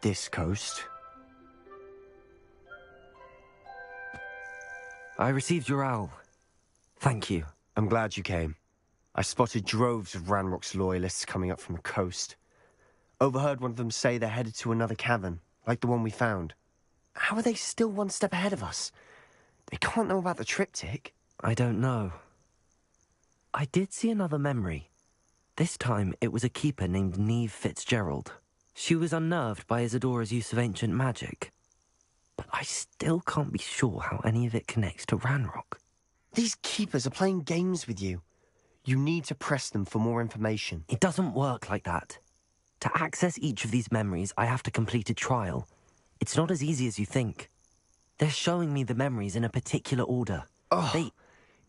this coast. I received your owl. Thank you. I'm glad you came. I spotted droves of Ranrock's loyalists coming up from the coast. Overheard one of them say they're headed to another cavern, like the one we found. How are they still one step ahead of us? They can't know about the triptych. I don't know. I did see another memory. This time, it was a keeper named Neve Fitzgerald. She was unnerved by Isadora's use of ancient magic. But I still can't be sure how any of it connects to Ranrock. These keepers are playing games with you. You need to press them for more information. It doesn't work like that. To access each of these memories, I have to complete a trial. It's not as easy as you think. They're showing me the memories in a particular order.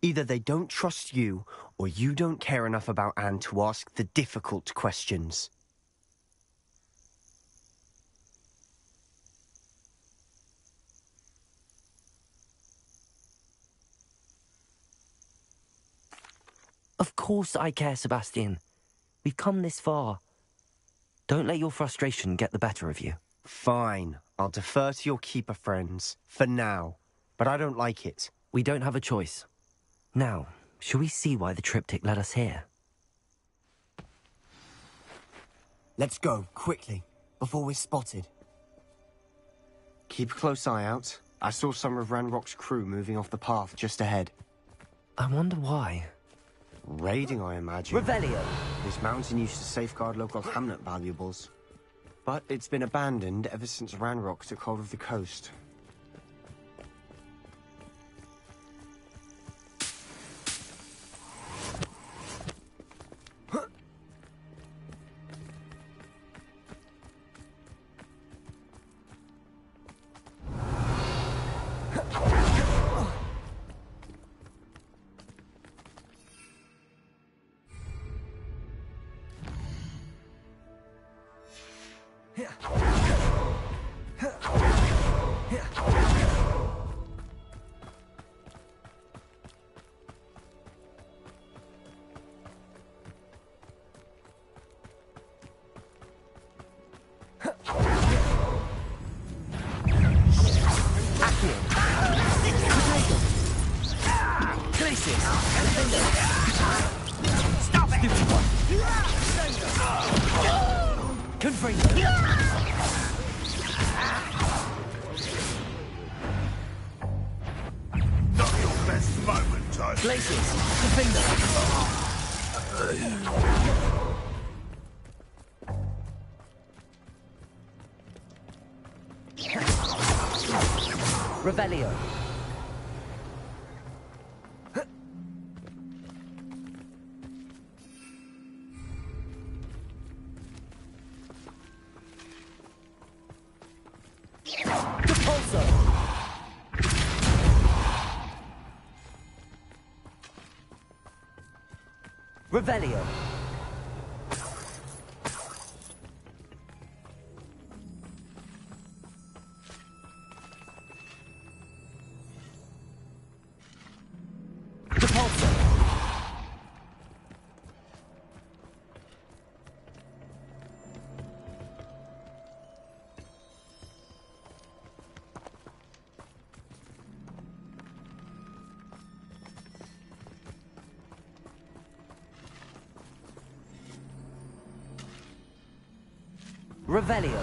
Either they don't trust you, or you don't care enough about Anne to ask the difficult questions. Of course I care, Sebastian. We've come this far. Don't let your frustration get the better of you. Fine. I'll defer to your keeper friends, for now. But I don't like it. We don't have a choice. Now, shall we see why the triptych led us here? Let's go, quickly, before we're spotted. Keep a close eye out. I saw some of Ranrock's crew moving off the path just ahead. I wonder why. Raiding, I imagine. Revelio! This mountain used to safeguard local hamlet valuables. But it's been abandoned ever since Ranrock took hold of the coast. Revelio. Depulso. Revelio. Revelio.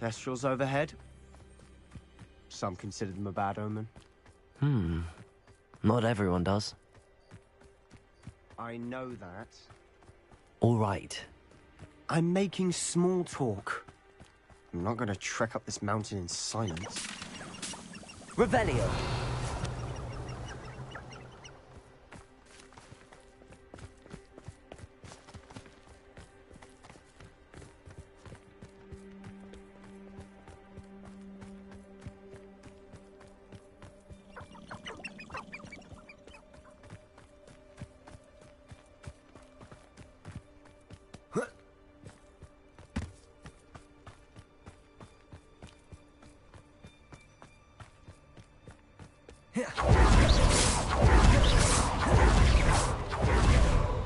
Thestrals overhead. Some consider them a bad omen. Not everyone does. I know that. All right. I'm making small talk. I'm not going to trek up this mountain in silence. Revelio.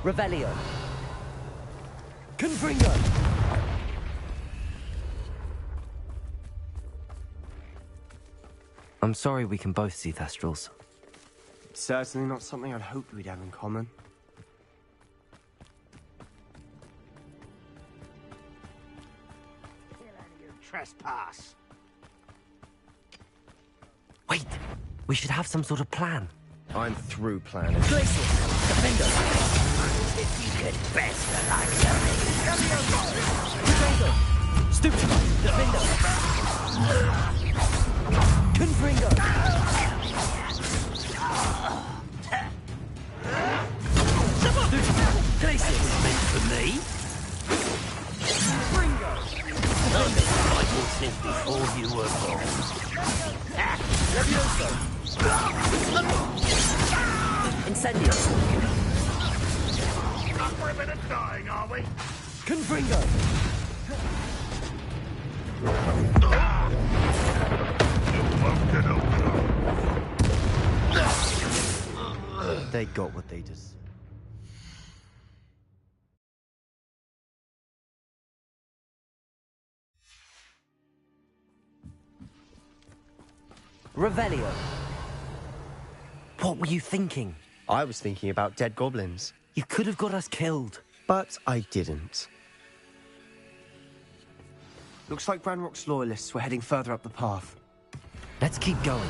Revelio. Confringo. I'm sorry we can both see Thestrals. Certainly not something I'd hoped we'd have in common. Trespass. Wait! We should have some sort of plan. I'm through planning. Glacius! Defender! If you could best the likes of me. Confringo! Stupid! Defender! Confringo! Glacius! Meant for me? Confringo! I've been fighting since before you were born. Levioso! Incendio! Up for a bit of dying, are we? Confringo! You won't get over. They got what they deserved. Revelio. What were you thinking? I was thinking about dead goblins, You could have got us killed. but I didn't. Looks like Ranrock's loyalists were heading further up the path. Let's keep going.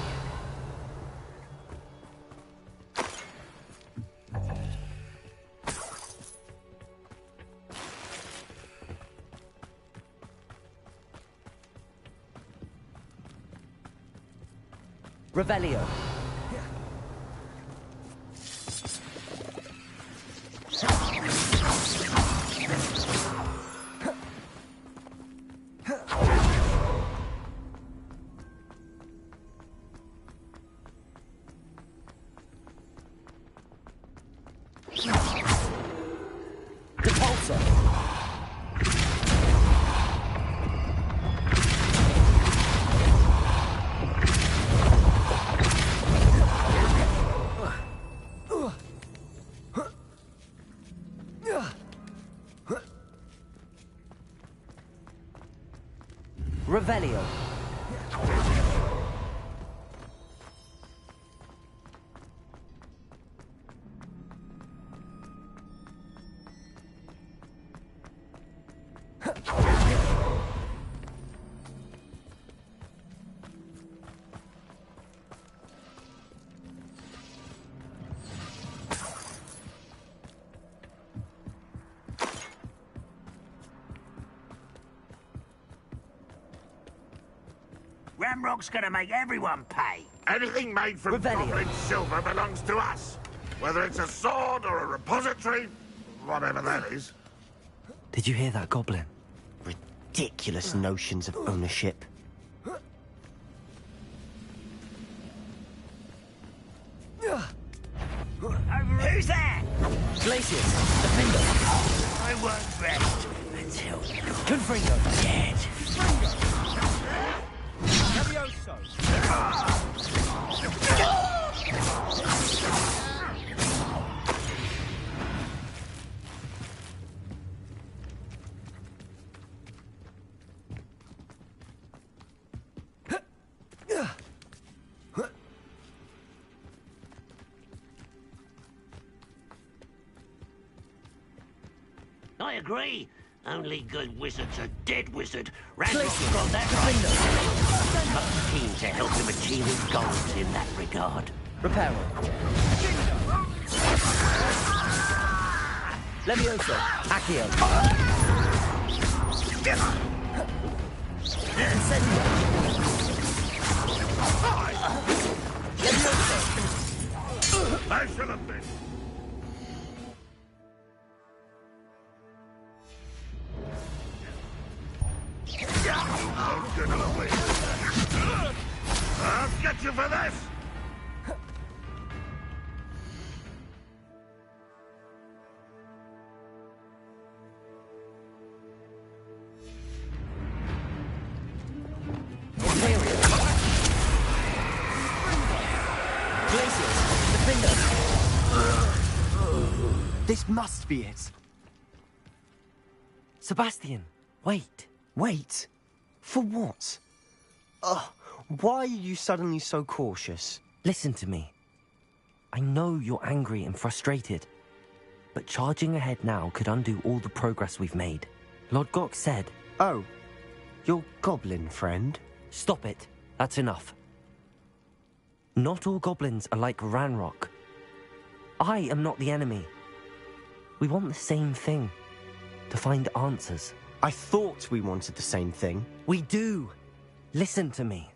Revelio. Repulsor. Revelio. Ramrock's gonna make everyone pay. Anything made from Revelio. goblin silver belongs to us. Whether it's a sword or a repository, whatever that is. Did you hear that, Goblin? Ridiculous notions of ownership. Who's that? Glacius. Defender. I won't rest until you're Confringo. dead. I agree. Only good wizard's a dead wizard. Ranrock's got that right. Must keen to help him achieve his goals in that regard. Reparo. Levioso. Accio. Incendio. Levioso. I should have been. I'll get you for this! Glacius. Defender. This must be it. Sebastian, wait. Wait? For what? Ugh, why are you suddenly so cautious? Listen to me. I know you're angry and frustrated, but charging ahead now could undo all the progress we've made. Lord Gok said... Oh, your goblin friend? Stop it. That's enough. Not all goblins are like Ranrock. I am not the enemy. We want the same thing. To find answers. I thought we wanted the same thing. We do. Listen to me.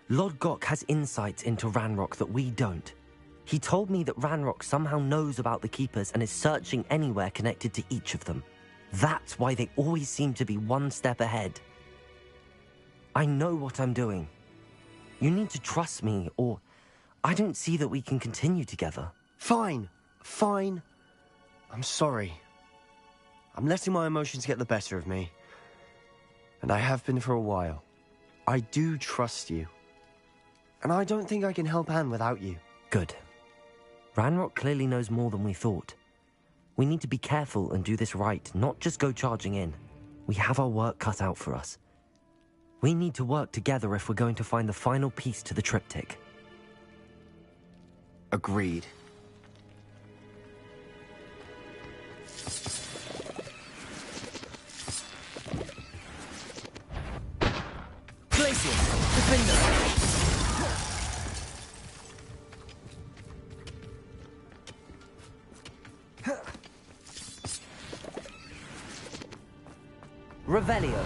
Lord Gok has insights into Ranrock that we don't. He told me that Ranrock somehow knows about the Keepers and is searching anywhere connected to each of them. That's why they always seem to be one step ahead. I know what I'm doing. You need to trust me, or I don't see that we can continue together. Fine. Fine. I'm sorry. I'm letting my emotions get the better of me. And I have been for a while. I do trust you. And I don't think I can help Anne without you. Good. Ranrock clearly knows more than we thought. We need to be careful and do this right, not just go charging in. We have our work cut out for us. We need to work together if we're going to find the final piece to the triptych. Agreed. Glacier! Defender! Revelio.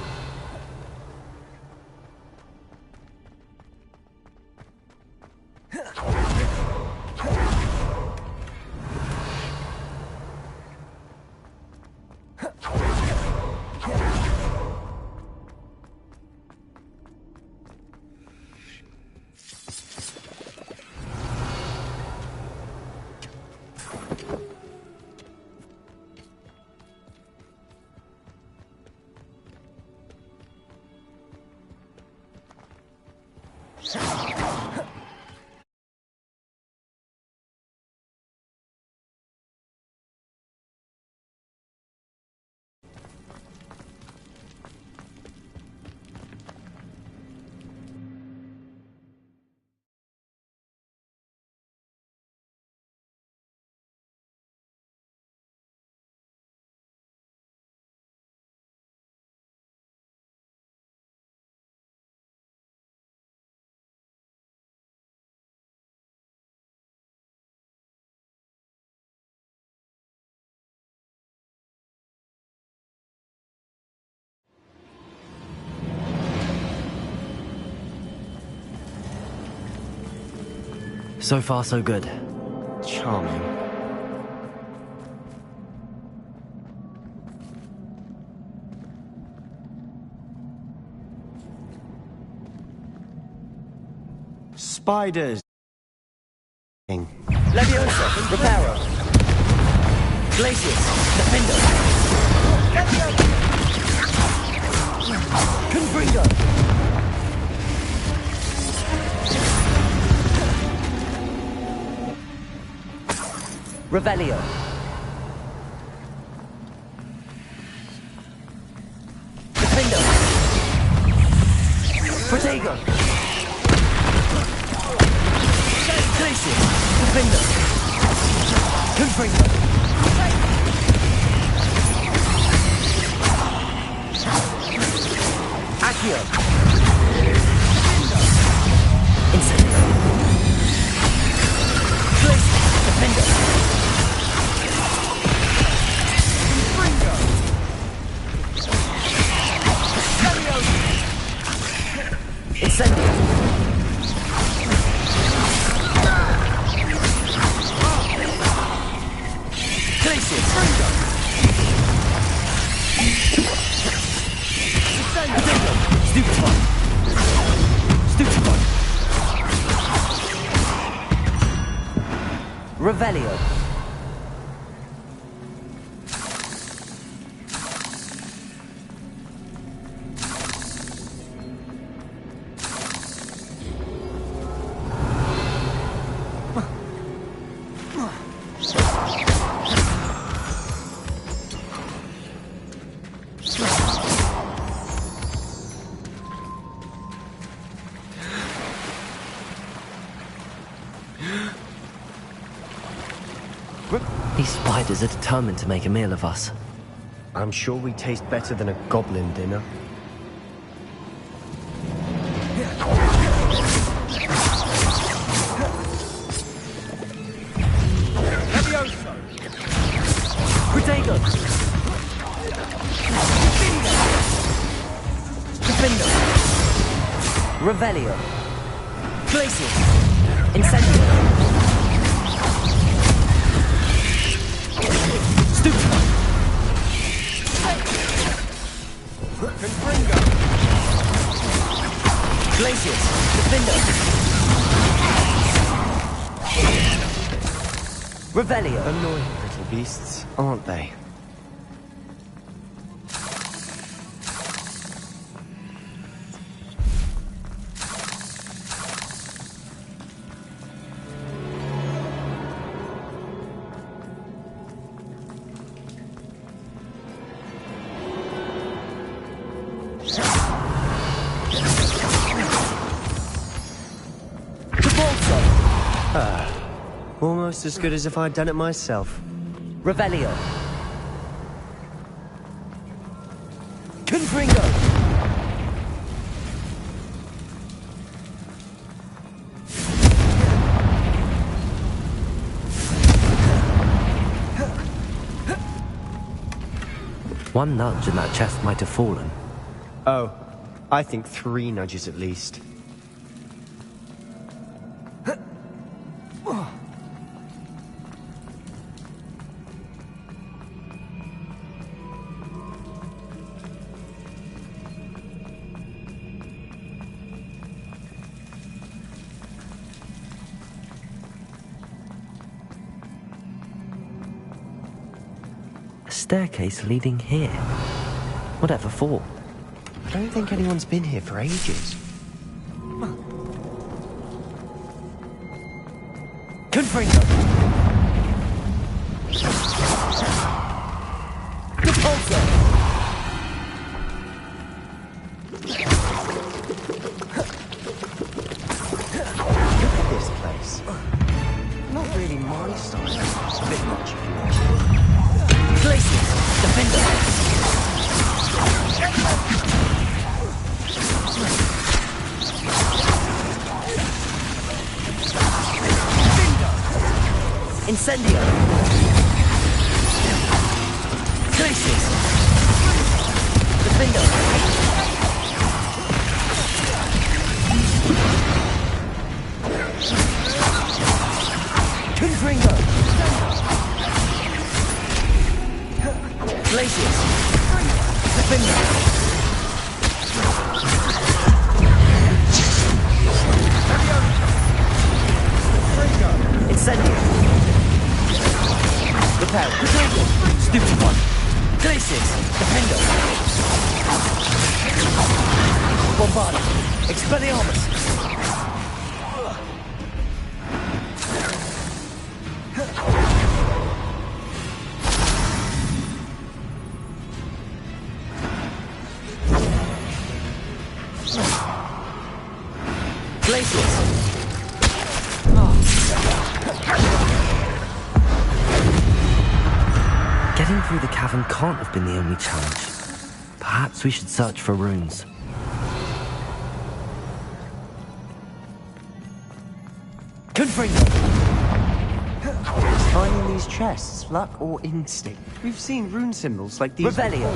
So far, so good. Charming. Spiders. Leviosa! Reparo! Glacius! Defender! Confringo! Revelio. Defender. Protego. Glacier. Defender. Confringo. Accio. Incendio. Glacier. Defender. Incendio! Glacier! Fringo! Incendio! Stupefy! Stupefy! Revelio! These spiders are determined to make a meal of us. I'm sure we taste better than a goblin dinner. Protego! Defendo! Revelio! Glacius! Incendio! Stupid! Confringo! Glacius! Defendo! Revelio! Annoying little beasts, aren't they? Almost as good as if I'd done it myself. Revelio! Confringo! One nudge and that chest might have fallen. Oh, I think 3 nudges at least. A staircase leading here. Whatever for? I don't think anyone's been here for ages. Confringo! Repulsor! Look at this place. Not really my style. It's a bit much if you like. Glacius! Defender! Incendio! Glacius! Defender! Confringo! Glacius! Defender! Incendio! Repair! Stupid one! Glacius! Defender! Bombarda! Expelliarmus! Glacius! Getting through the cavern can't have been the only challenge. Perhaps we should search for runes. Confringo! Finding these chests, luck or instinct? We've seen rune symbols like these. Revelio!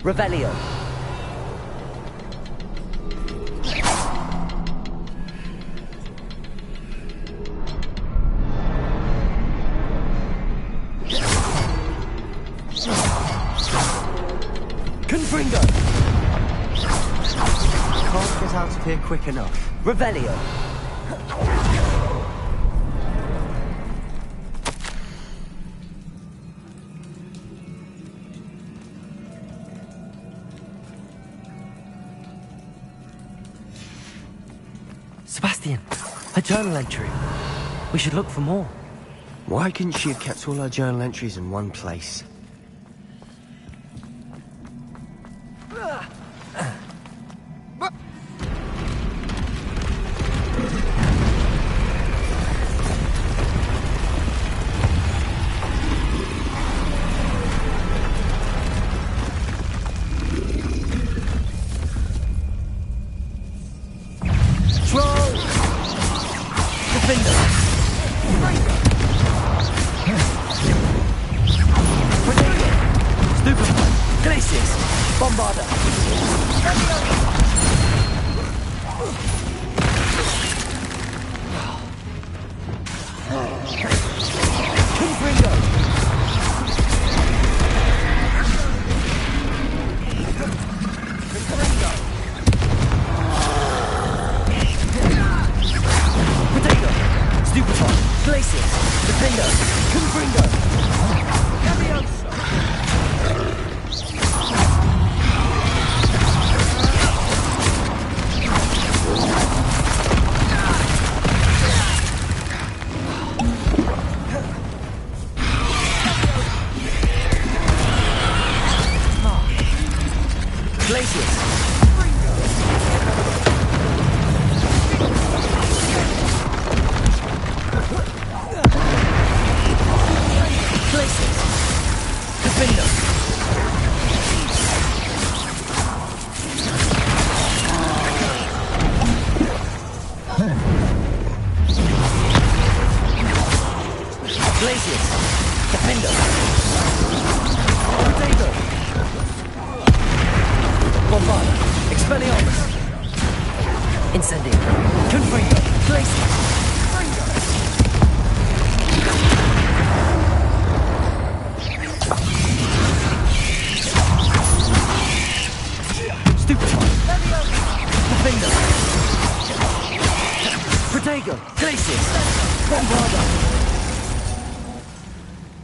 Revelio! Confringo! Can't get out of here quick enough. Revelio! Sebastian, a journal entry. We should look for more. Why couldn't she have kept all her journal entries in one place?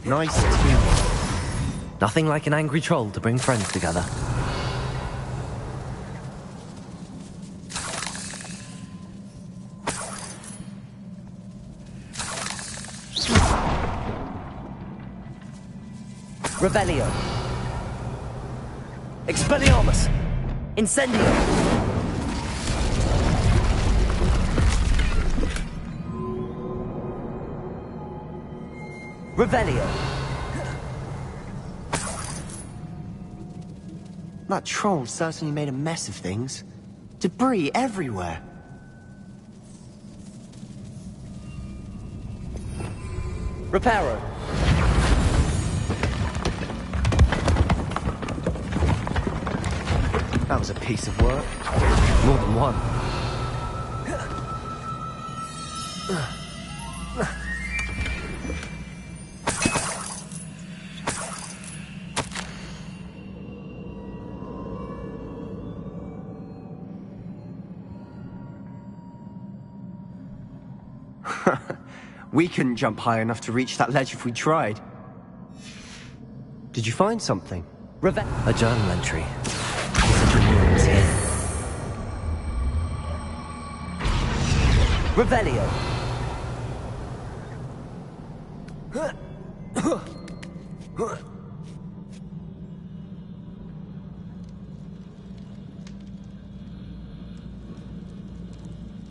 Nice team. Nothing like an angry troll to bring friends together. Revelio. Expelliarmus. Incendio. Revelio. That troll certainly made a mess of things. Debris everywhere. Reparo. That was a piece of work. More than one. We couldn't jump high enough to reach that ledge if we tried. Did you find something? A journal entry. Here. Revelio.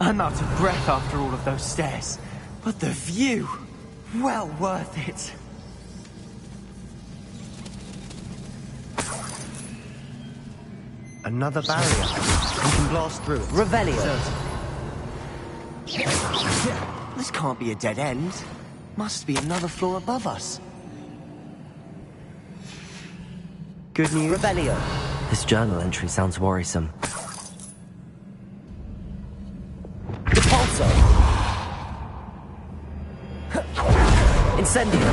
I'm out of breath after all of those stairs. But the view, well worth it. Another barrier. We can blast through it. Revelio. This can't be a dead end. Must be another floor above us. Good news. Revelio. This journal entry sounds worrisome. Repulso. Incendio.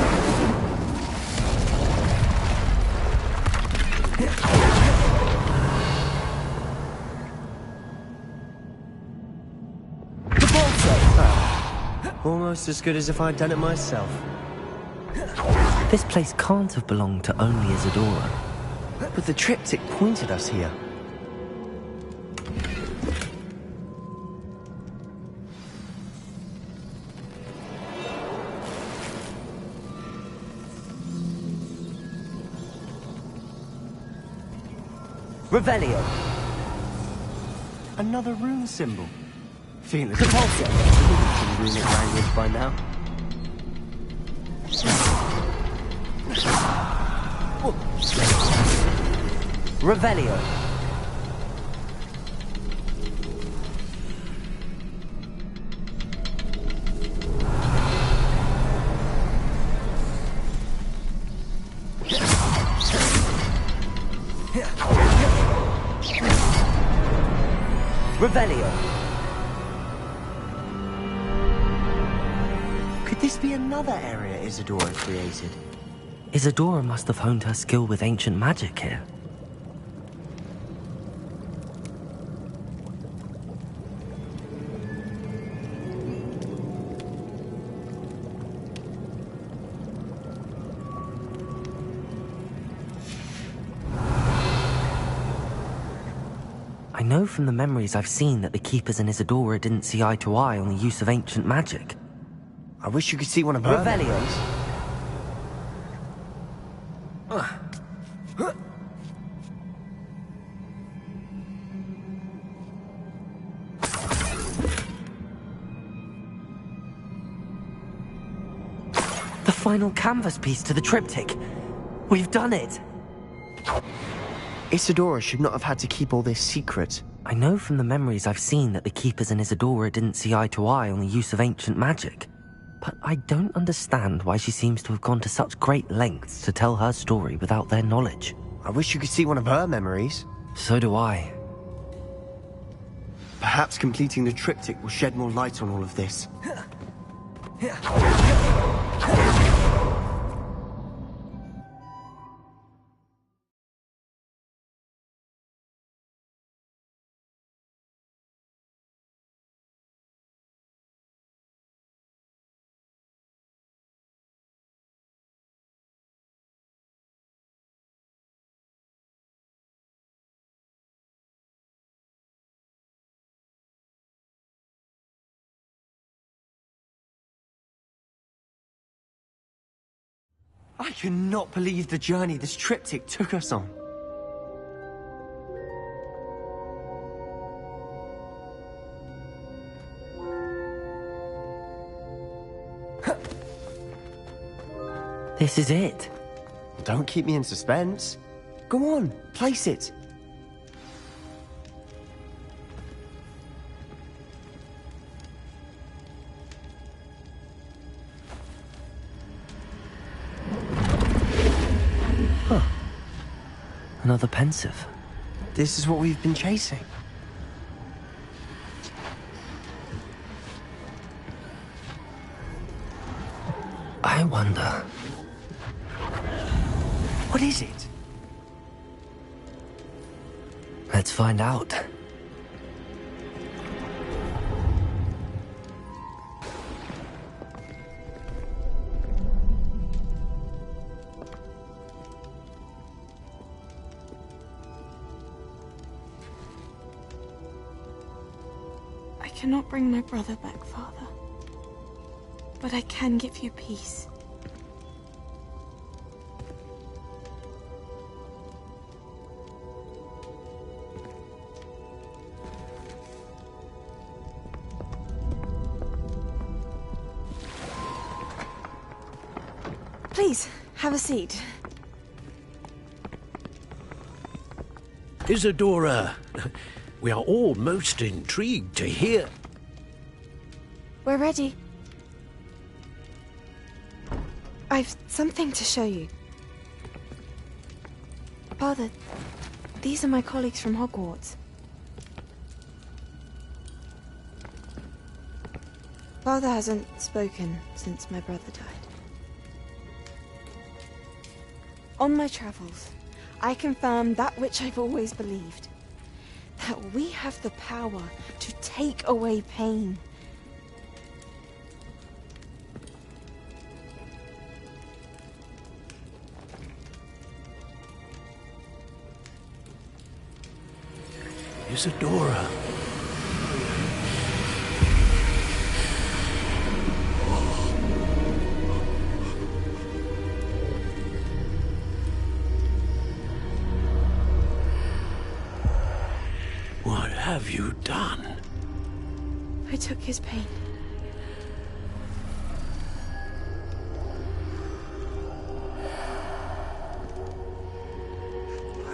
Almost as good as if I'd done it myself. This place can't have belonged to only Isadora. But the triptych pointed us here. Revelio. Another rune symbol. Feeling Propulsion. runic language by now. Revelio. Revelio. Could this be another area Isadora created? Isadora must have honed her skill with ancient magic here. I know from the memories I've seen that the Keepers and Isadora didn't see eye to eye on the use of ancient magic. I wish you could see one of her. Revelio. The final canvas piece to the triptych. We've done it! Isadora should not have had to keep all this secret. I know from the memories I've seen that the Keepers and Isadora didn't see eye to eye on the use of ancient magic. But I don't understand why she seems to have gone to such great lengths to tell her story without their knowledge. I wish you could see one of her memories. So do I. Perhaps completing the triptych will shed more light on all of this. I cannot believe the journey this triptych took us on. This is it. Don't keep me in suspense. Go on, place it. Another pensive. This is what we've been chasing. I wonder. What is it? Let's find out. I cannot bring my brother back, Father. But I can give you peace. Please, have a seat. Isadora, we are all most intrigued to hear. We're ready. I've something to show you. Father, these are my colleagues from Hogwarts. Father hasn't spoken since my brother died. On my travels, I confirmed that which I've always believed. That we have the power to take away pain. Isadora. I took his pain.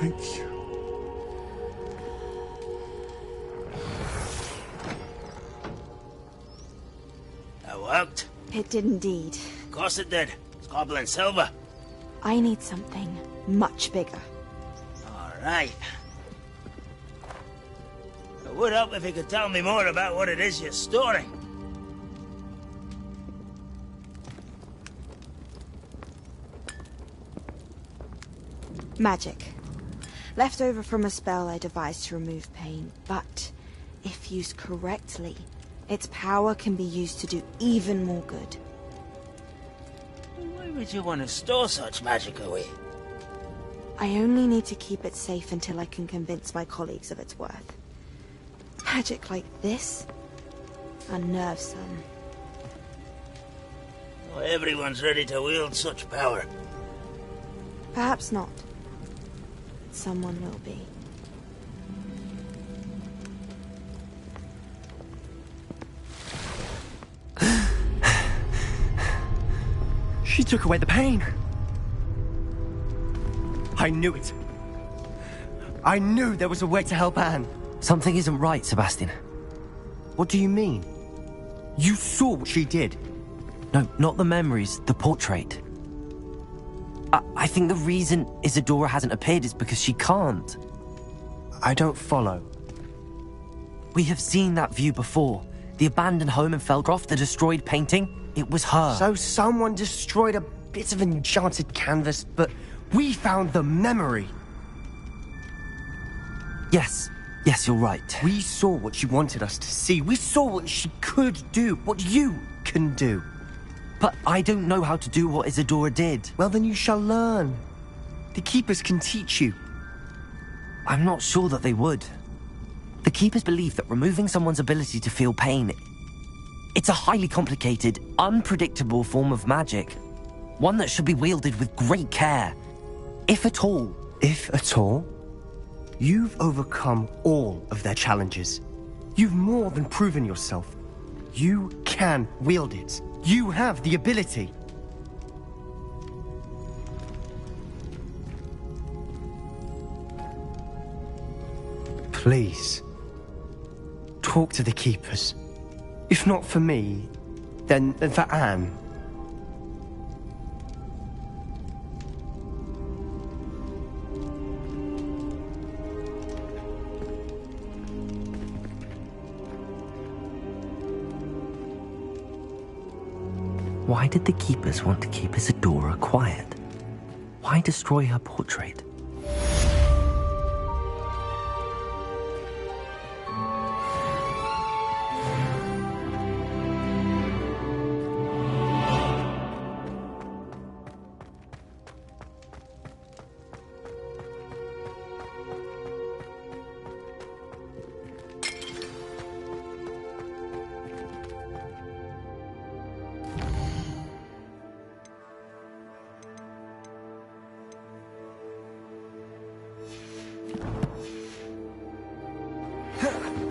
Thank you. That worked. It did indeed. Of course it did. It's goblin silver. I need something much bigger. All right. It would help if you could tell me more about what it is you're storing. Magic. Left over from a spell I devised to remove pain, but if used correctly, its power can be used to do even more good. Why would you want to store such magic away? I only need to keep it safe until I can convince my colleagues of its worth. Magic like this unnerves some. Not everyone's ready to wield such power. Perhaps not. Someone will be. She took away the pain. I knew it. I knew there was a way to help Anne. Something isn't right, Sebastian. What do you mean? You saw what she did. No, not the memories, the portrait. I think the reason Isadora hasn't appeared is because she can't. I don't follow. We have seen that view before. The abandoned home in Feldcroft, the destroyed painting, it was her. So someone destroyed a bit of enchanted canvas, but we found the memory. Yes, you're right. We saw what she wanted us to see. We saw what she could do, what you can do. But I don't know how to do what Isadora did. Well, then you shall learn. The Keepers can teach you. I'm not sure that they would. The Keepers believe that removing someone's ability to feel pain, it's a highly complicated, unpredictable form of magic. One that should be wielded with great care. If at all. If at all? You've overcome all of their challenges. You've more than proven yourself. You can wield it. You have the ability. Please, talk to the Keepers. If not for me, then for Anne. Why did the Keepers want to keep Isadora quiet? Why destroy her portrait?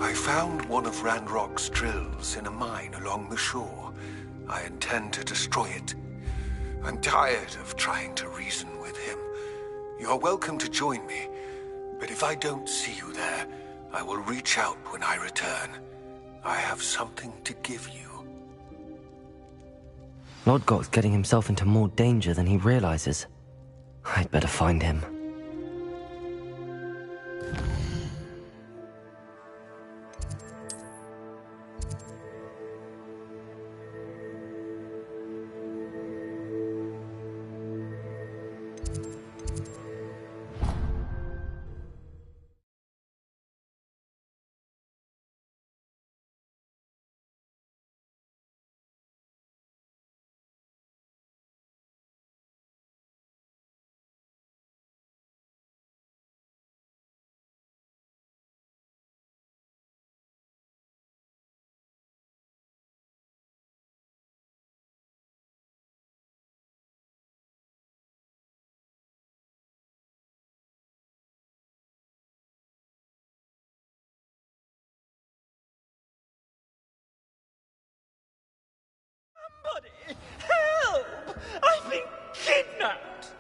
I found one of Ranrock's drills in a mine along the shore. I intend to destroy it. I'm tired of trying to reason with him. You're welcome to join me, but if I don't see you there, I will reach out when I return. I have something to give you. Lodgok's getting himself into more danger than he realizes. I'd better find him. kidnapped!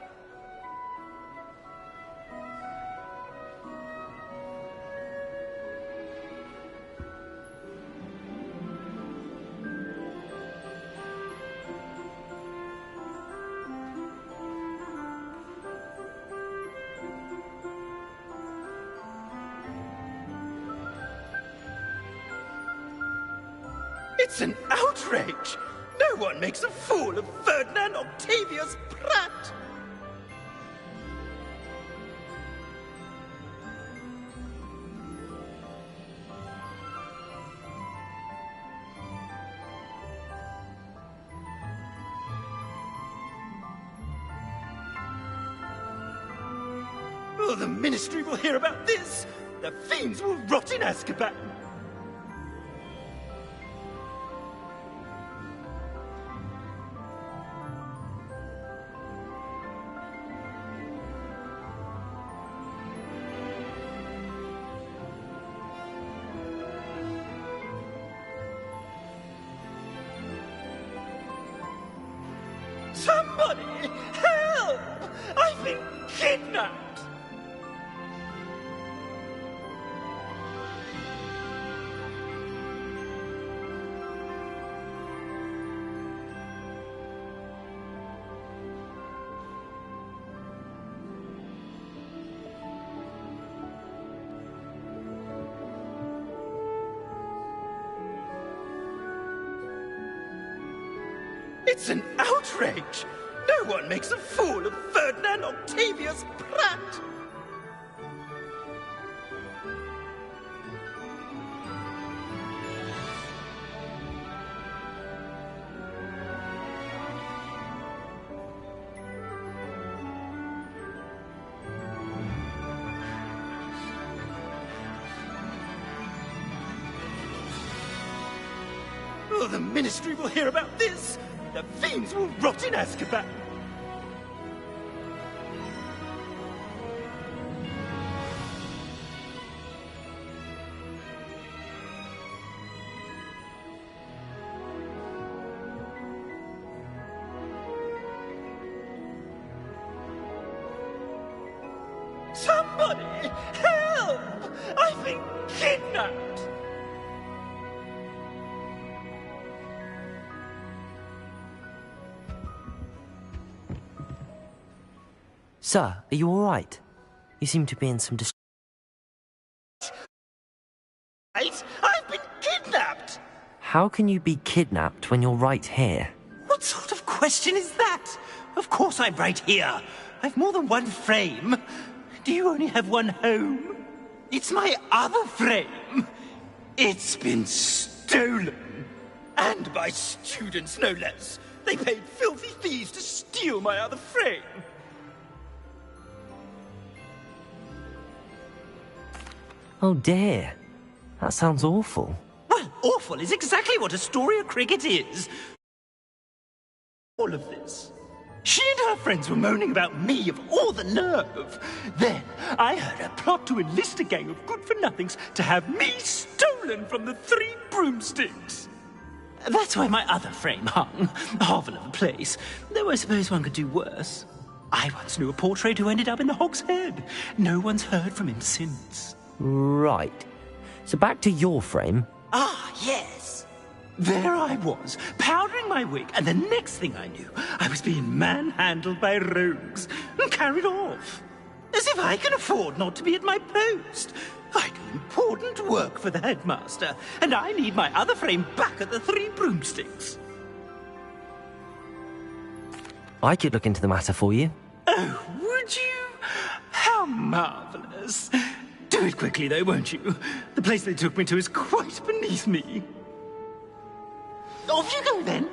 It's an outrage! No one makes a fool of Ferdinand Octavius Pratt! Oh, the Ministry will hear about this! The fiends will rot in Azkaban! Somebody! Help! I've been kidnapped! It's an outrage! No one makes a fool of Ferdinand Octavius Pratt! Oh, the Ministry will hear about this! The fiends will rot in Azkaban! Somebody! Help! I've been kidnapped! Sir, are you all right? You seem to be in some distress. I've been kidnapped! How can you be kidnapped when you're right here? What sort of question is that? Of course I'm right here. I've more than one frame. Do you only have one home? It's my other frame. It's been stolen. And by students, no less. They paid filthy thieves to steal my other frame. Oh dear. That sounds awful. Well, awful is exactly what Astoria Cricket is. All of this. She and her friends were moaning about me of all the nerve. Then I heard a plot to enlist a gang of good-for-nothings to have me stolen from the Three Broomsticks. That's why my other frame hung. A hovel of a place. Though I suppose one could do worse. I once knew a portrait who ended up in the Hog's Head. No one's heard from him since. Right. So back to your frame. Ah, yes. There I was, powdering my wig, and the next thing I knew, I was being manhandled by rogues and carried off. As if I can afford not to be at my post. I do important work for the headmaster, and I need my other frame back at the Three Broomsticks. I could look into the matter for you. Oh, would you? How marvelous. Do it quickly, though, won't you? The place they took me to is quite beneath me. Off you go, then.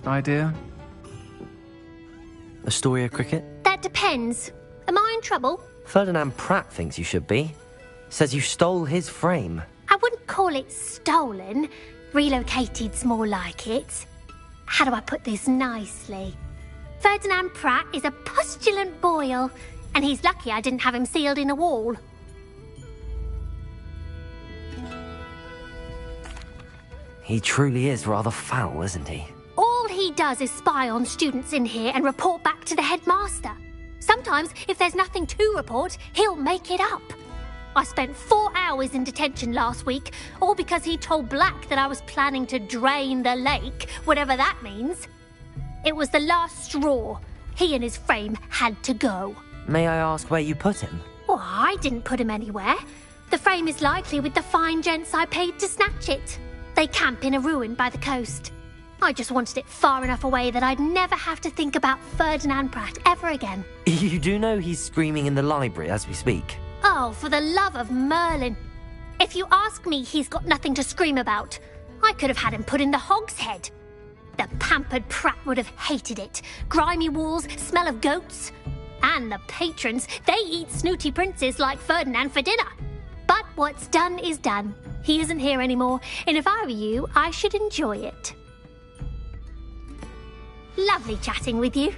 idea? Astoria Cricket? That depends. Am I in trouble? Ferdinand Pratt thinks you should be. Says you stole his frame. I wouldn't call it stolen. Relocated's more like it. How do I put this nicely? Ferdinand Pratt is a postulant boil, and he's lucky I didn't have him sealed in a wall. He truly is rather foul, isn't he? All he does is spy on students in here and report back to the headmaster. Sometimes, if there's nothing to report, he'll make it up. I spent 4 hours in detention last week, all because he told Black that I was planning to drain the lake, whatever that means. It was the last straw. He and his frame had to go. May I ask where you put him? Well, I didn't put him anywhere. The frame is likely with the fine gents I paid to snatch it. They camp in a ruin by the coast. I just wanted it far enough away that I'd never have to think about Ferdinand Pratt ever again. You do know he's screaming in the library as we speak. Oh, for the love of Merlin. If you ask me, he's got nothing to scream about. I could have had him put in the hogshead. The pampered Pratt would have hated it. Grimy walls, smell of goats. And the patrons, they eat snooty princes like Ferdinand for dinner. But what's done is done. He isn't here anymore, and if I were you, I should enjoy it. Lovely chatting with you.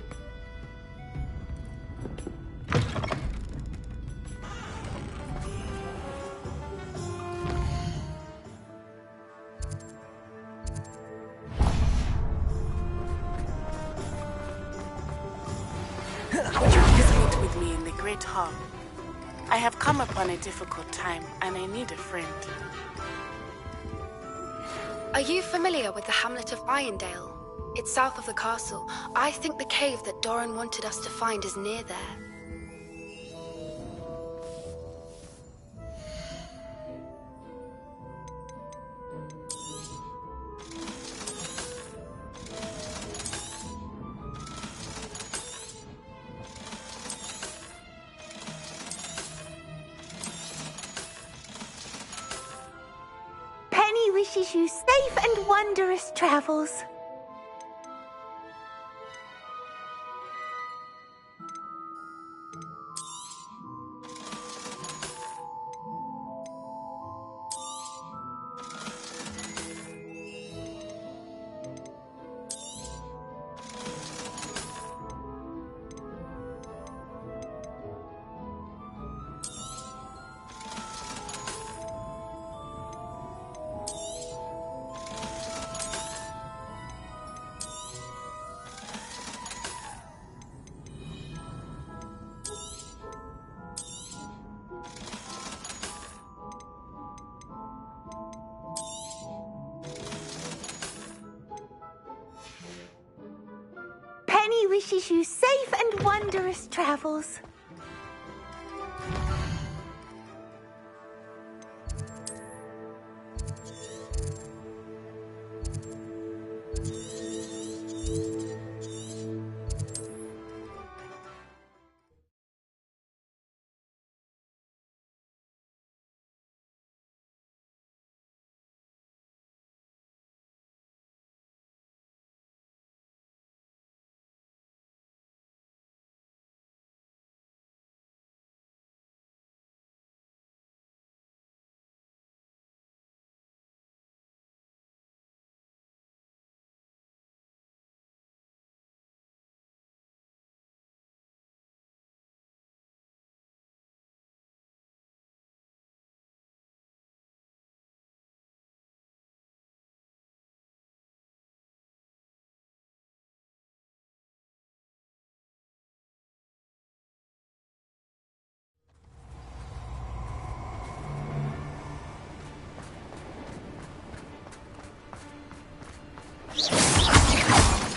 Visit with me in the Great Hall. I have come upon a difficult time, and I need a friend. Are you familiar with the hamlet of Irondale? It's south of the castle. I think the cave that Doran wanted us to find is near there. Penny wishes you safe and wondrous travels. Penny wishes you safe and wondrous travels.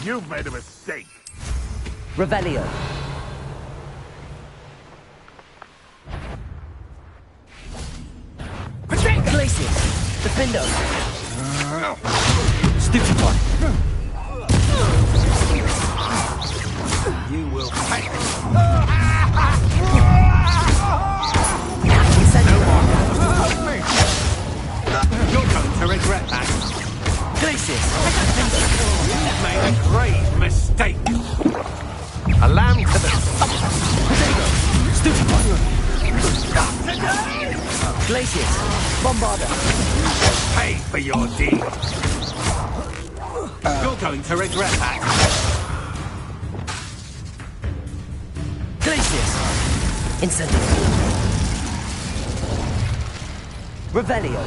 You've made a mistake. Revelio. Glacius. Defendo. Stupefy. You will pay. You're going to regret that. Glacius. A grave mistake. A lamb to the... Glacius, Bombarder. Pay for your deed. You're going to regret that. Glacius, Incendiary. Revelio.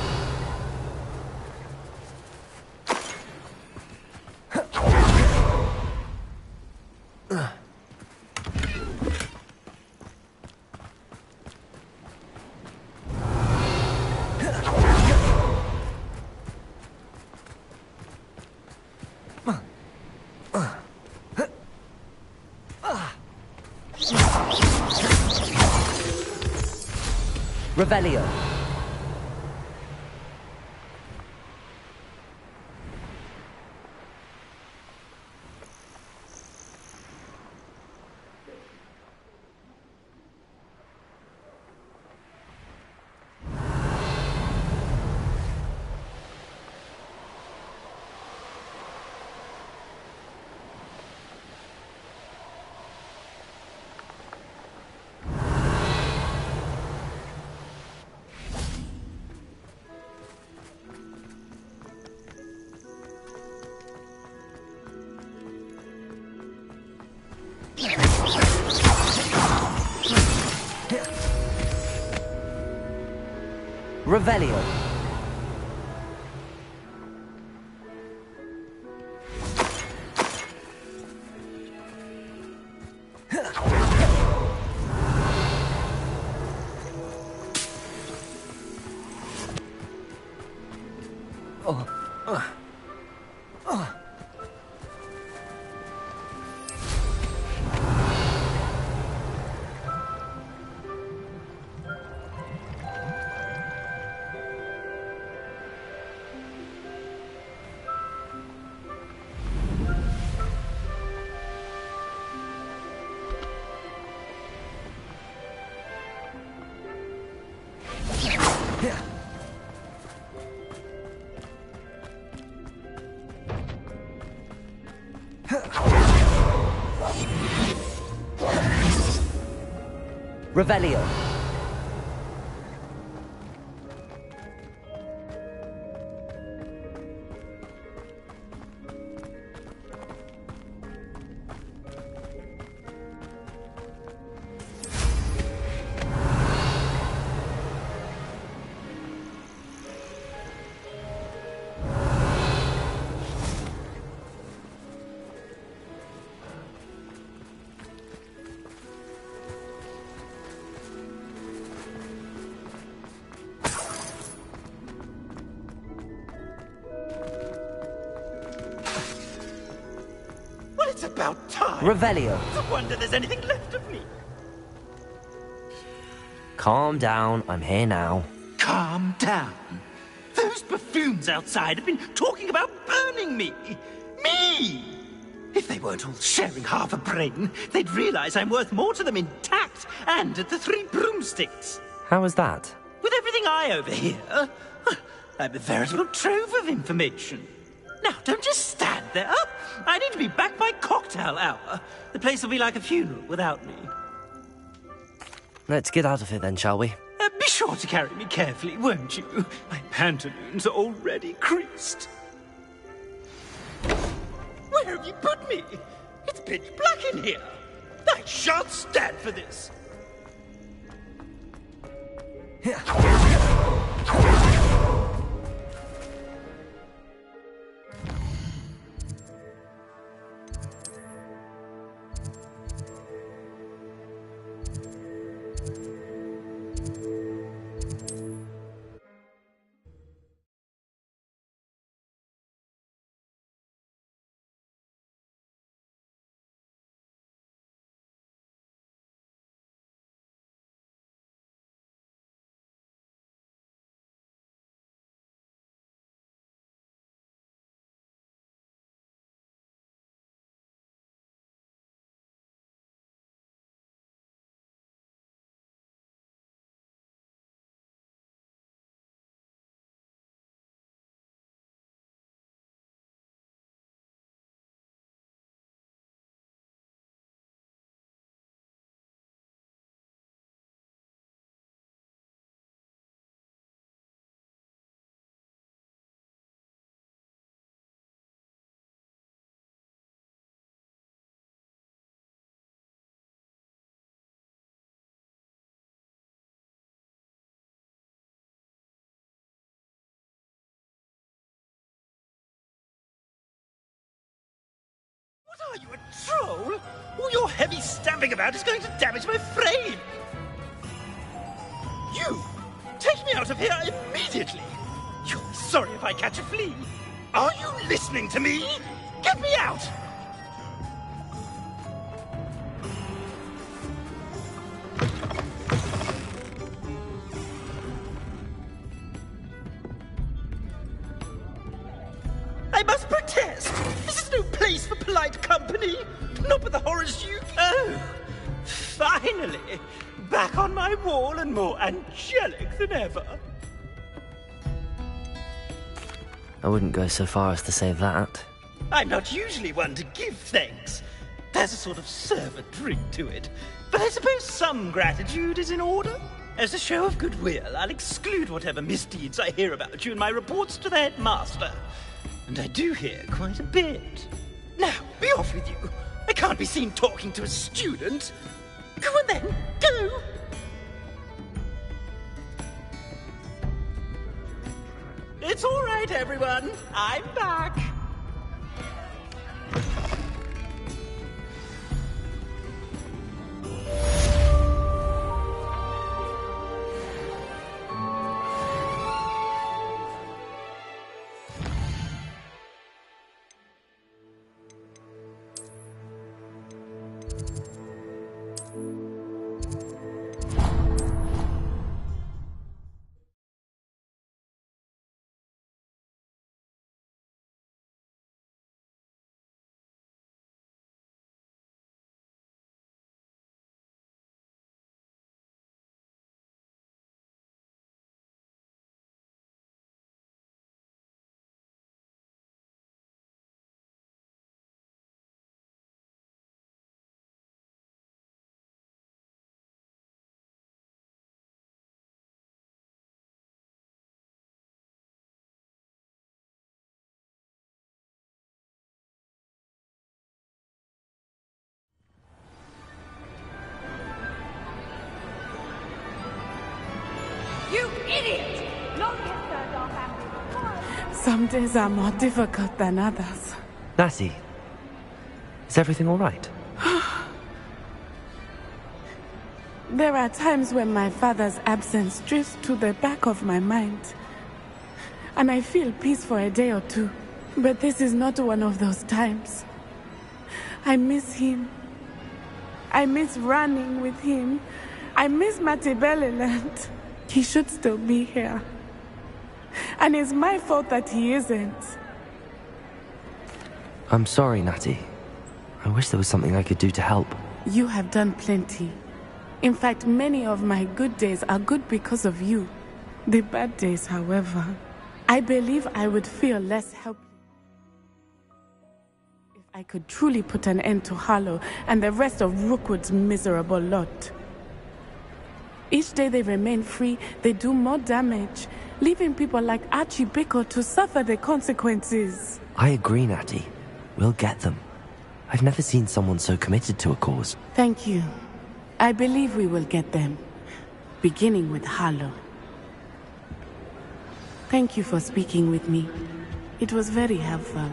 Revelio. Revelio. Revelio. It's about time. Revelio. No wonder there's anything left of me. Calm down, I'm here now. Calm down. Those buffoons outside have been talking about burning me. Me! If they weren't all sharing half a brain, they'd realize I'm worth more to them intact and at the Three Broomsticks. How was that? With everything I overhear, I'm a veritable trove of information. Now, don't just stand there. I need to be back by cocktail hour. The place will be like a funeral without me. Let's get out of here then, shall we? Be sure to carry me carefully, won't you? My pantaloons are already creased. Where have you put me? It's pitch black in here. I shan't stand for this. Are you a troll? All your heavy stamping about is going to damage my frame! You! Take me out of here immediately! You'll be sorry if I catch a flea! Are you listening to me? Get me out! I must protest! This is no place for polite company! Not with the horrors you... Oh! Finally! Back on my wall and more angelic than ever! I wouldn't go so far as to say that. I'm not usually one to give thanks. There's a sort of servant ring to it. But I suppose some gratitude is in order. As a show of goodwill, I'll exclude whatever misdeeds I hear about you in my reports to the headmaster. And I do hear quite a bit. Now, be off with you. I can't be seen talking to a student. Go on then, go! It's all right, everyone. I'm back. You idiot! Long served our family. Some days are more difficult than others. Natty, is everything all right? There are times when my father's absence drifts to the back of my mind. And I feel peace for a day or two. But this is not one of those times. I miss him. I miss running with him. I miss Matibeleland. He should still be here. And it's my fault that he isn't. I'm sorry, Natty. I wish there was something I could do to help. You have done plenty. In fact, many of my good days are good because of you. The bad days, however, I believe I would feel less helpless if I could truly put an end to Harlow and the rest of Rookwood's miserable lot. Each day they remain free, they do more damage, leaving people like Archie Bickle to suffer the consequences. I agree, Natty. We'll get them. I've never seen someone so committed to a cause. Thank you. I believe we will get them, beginning with Harlow. Thank you for speaking with me. It was very helpful.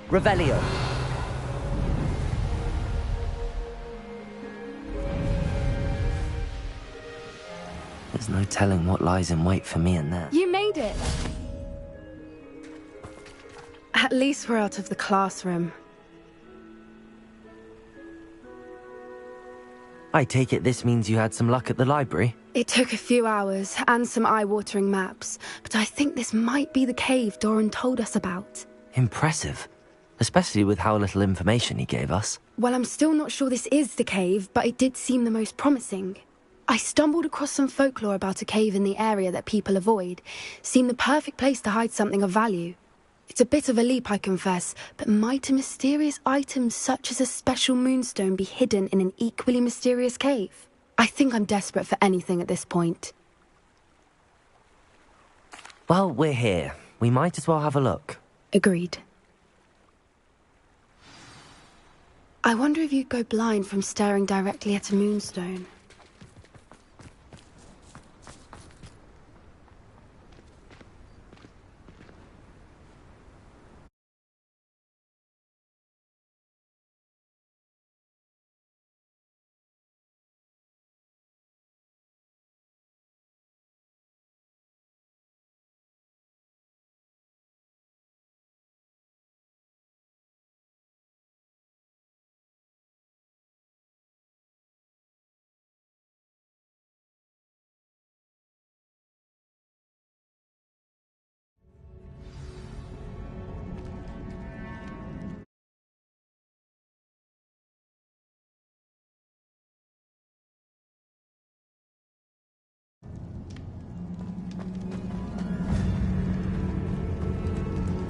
Revelio. There's no telling what lies in wait for me in there. You made it! At least we're out of the classroom. I take it this means you had some luck at the library? It took a few hours and some eye-watering maps, but I think this might be the cave Doran told us about. Impressive. Especially with how little information he gave us. Well, I'm still not sure this is the cave, but it did seem the most promising. I stumbled across some folklore about a cave in the area that people avoid. Seemed the perfect place to hide something of value. It's a bit of a leap, I confess, but might a mysterious item such as a special moonstone be hidden in an equally mysterious cave? I think I'm desperate for anything at this point. Well, we're here. We might as well have a look. Agreed. I wonder if you'd go blind from staring directly at a moonstone.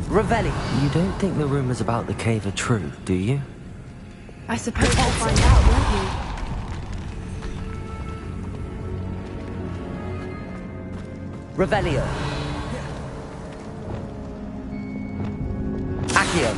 Revelli! You don't think the rumors about the cave are true, do you? I suppose we'll find out, won't we? Revelio. Accio.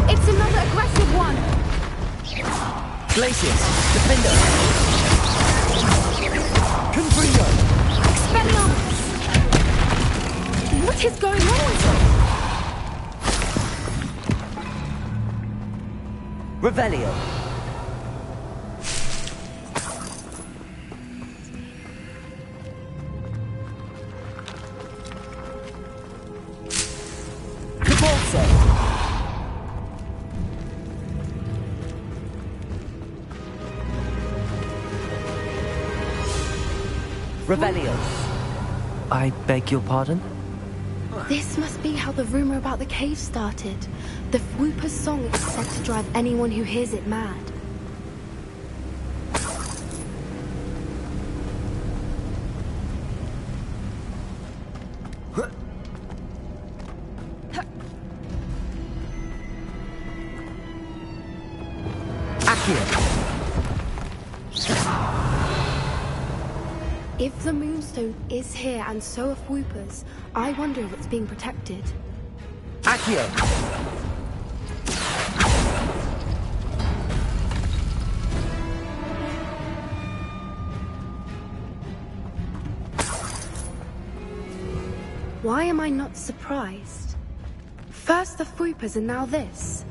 It's another aggressive one! Glacius, Defender. Confringo. Expelliarmus! What is going on? Revelio. Revelio. I beg your pardon? This must be how the rumor about the cave started. The Whooper's song is said to drive anyone who hears it mad. If the moonstone is here and so are Whoopers, I wonder if it's being protected. Accio! Why am I not surprised? First the Whoopers and now this.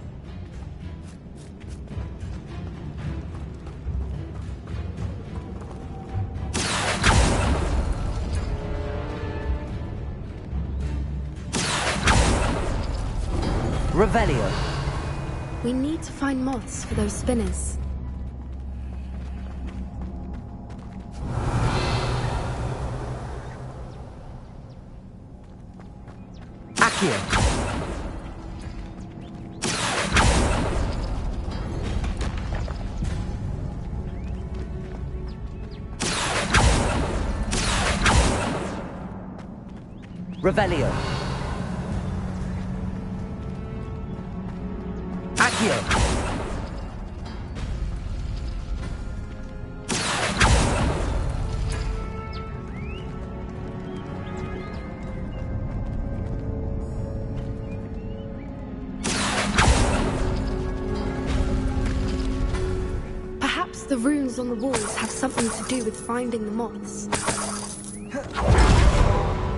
Revelio. We need to find moths for those spinners. Accio. Revelio. Accio. the runes on the walls have something to do with finding the moths.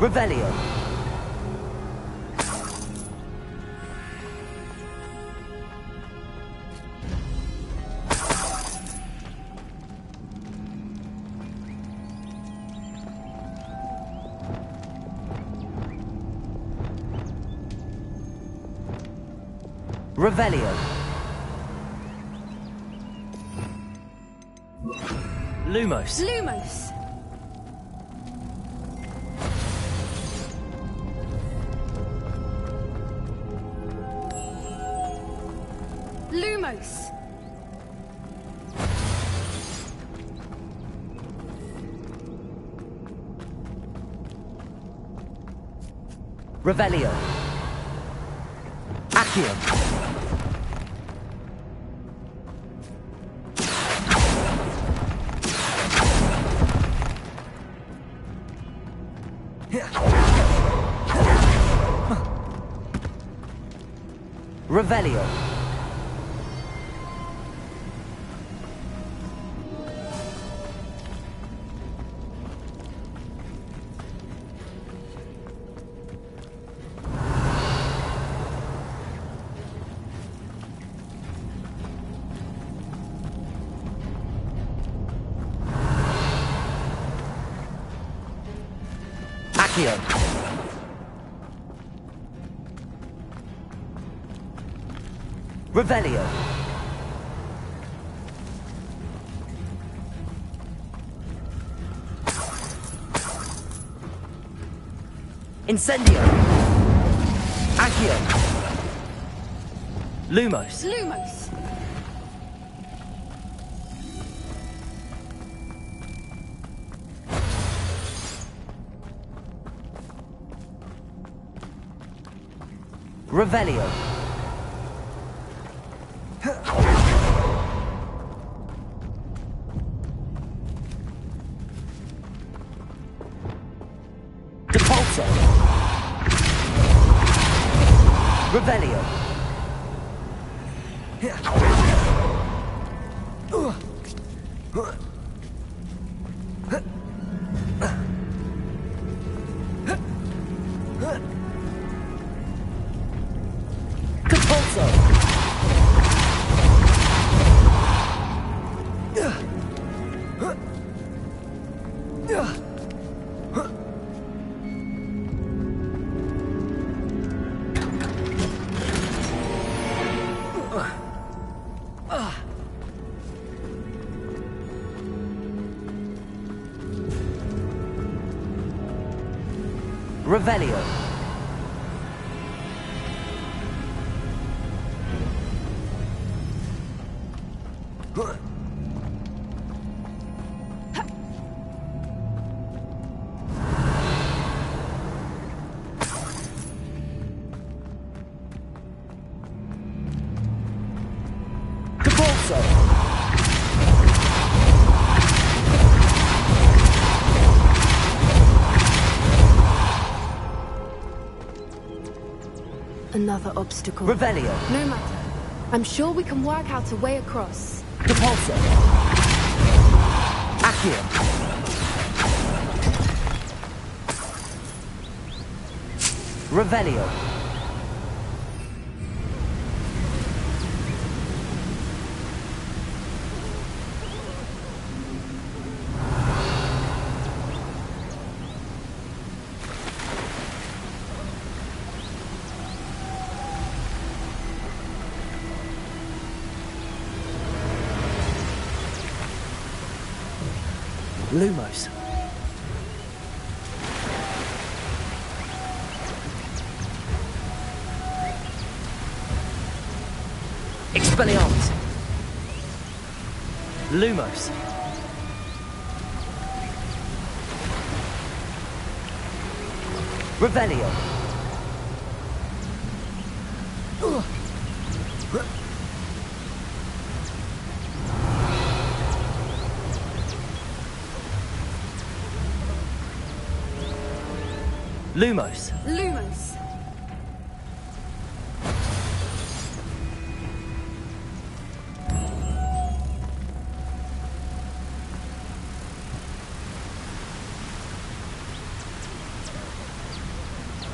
Revelio. Revelio. Lumos. Lumos! Lumos! Revelio. Accio. Revelio. Accio. Revelio. Incendio. Accio. Lumos. Lumos! Revelio. Depulso. Revelio. Depulso. Revelio. Depulso. Another obstacle. Revelio. No matter. I'm sure we can work out a way across. Depulso. Accio. Revelio. Lumos. Expelliarmus. Lumos. Revelio. Lumos. Lumos.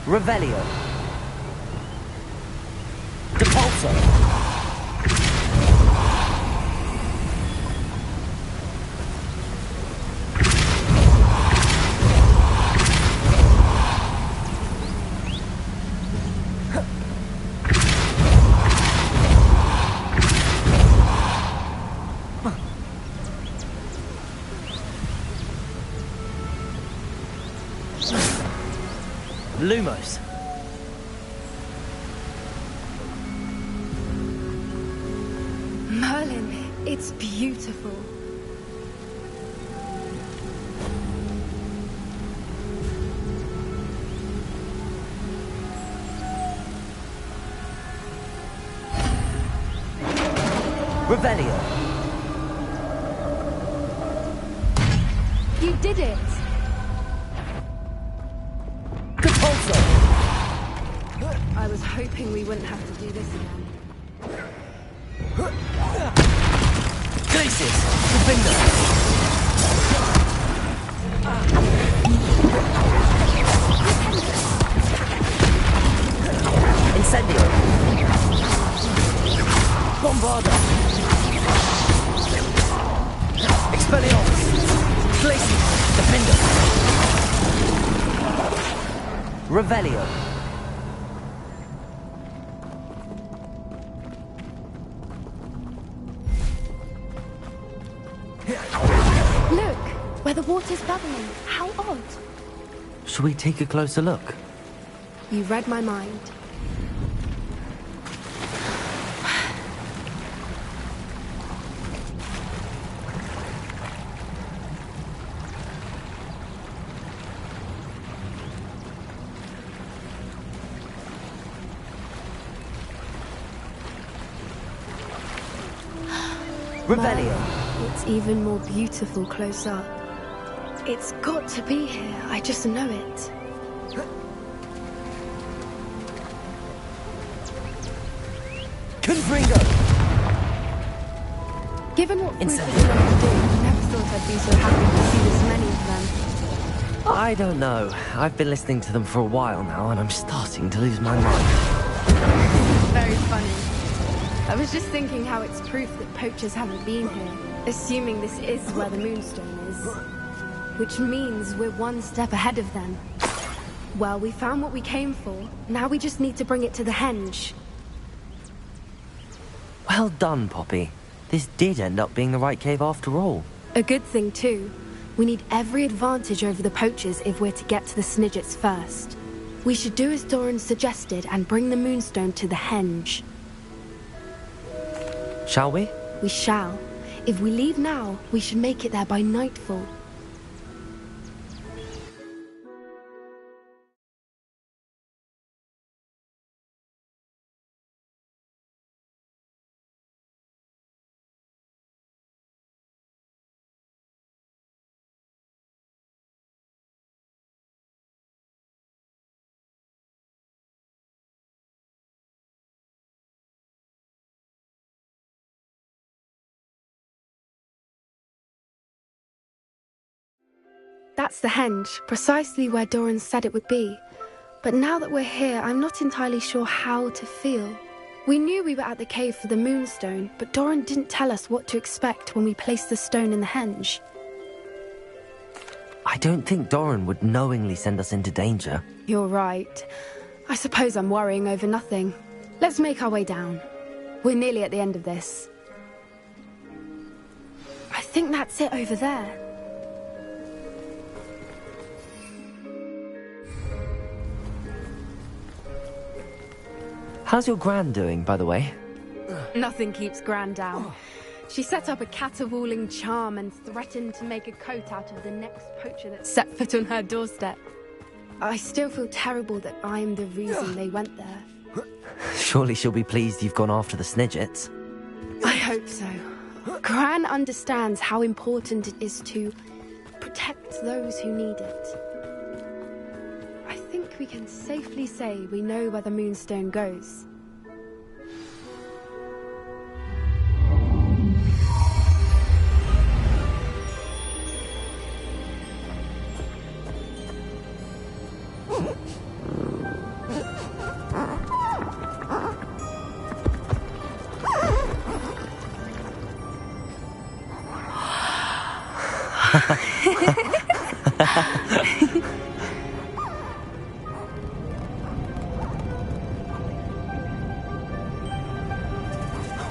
Revelio. Depulso. Lumos. Merlin, it's beautiful. Revelio. You did it! I was hoping we wouldn't have to do this again. Glacius! Defender! Incendio! Bombarda! Expelliarmus! Glacius! Defender! Revelio! Look! Where the water's bubbling. How odd. Shall we take a closer look? You read my mind. Revelio. It's even more beautiful close up. It's got to be here. I just know it. Confringo! Given what Fruit is going to do, I never thought I'd be so happy to see this many of them. I don't know. I've been listening to them for a while now, and I'm starting to lose my mind. Very funny. I was just thinking how it's proof that poachers haven't been here, assuming this is where the Moonstone is. Which means we're one step ahead of them. Well, we found what we came for. Now we just need to bring it to the henge. Well done, Poppy. This did end up being the right cave after all. A good thing, too. We need every advantage over the poachers if we're to get to the Snidgets first. We should do as Doran suggested and bring the Moonstone to the henge. Shall we? We shall. If we leave now, we should make it there by nightfall. That's the henge, precisely where Doran said it would be. But now that we're here, I'm not entirely sure how to feel. We knew we were at the cave for the Moonstone, but Doran didn't tell us what to expect when we placed the stone in the henge. I don't think Doran would knowingly send us into danger. You're right. I suppose I'm worrying over nothing. Let's make our way down. We're nearly at the end of this. I think that's it over there. How's your Gran doing, by the way? Nothing keeps Gran down. She set up a caterwauling charm and threatened to make a coat out of the next poacher that set foot on her doorstep. I still feel terrible that I'm the reason they went there. Surely she'll be pleased you've gone after the Snidgets. I hope so. Gran understands how important it is to protect those who need it. I think we can safely say we know where the Moonstone goes.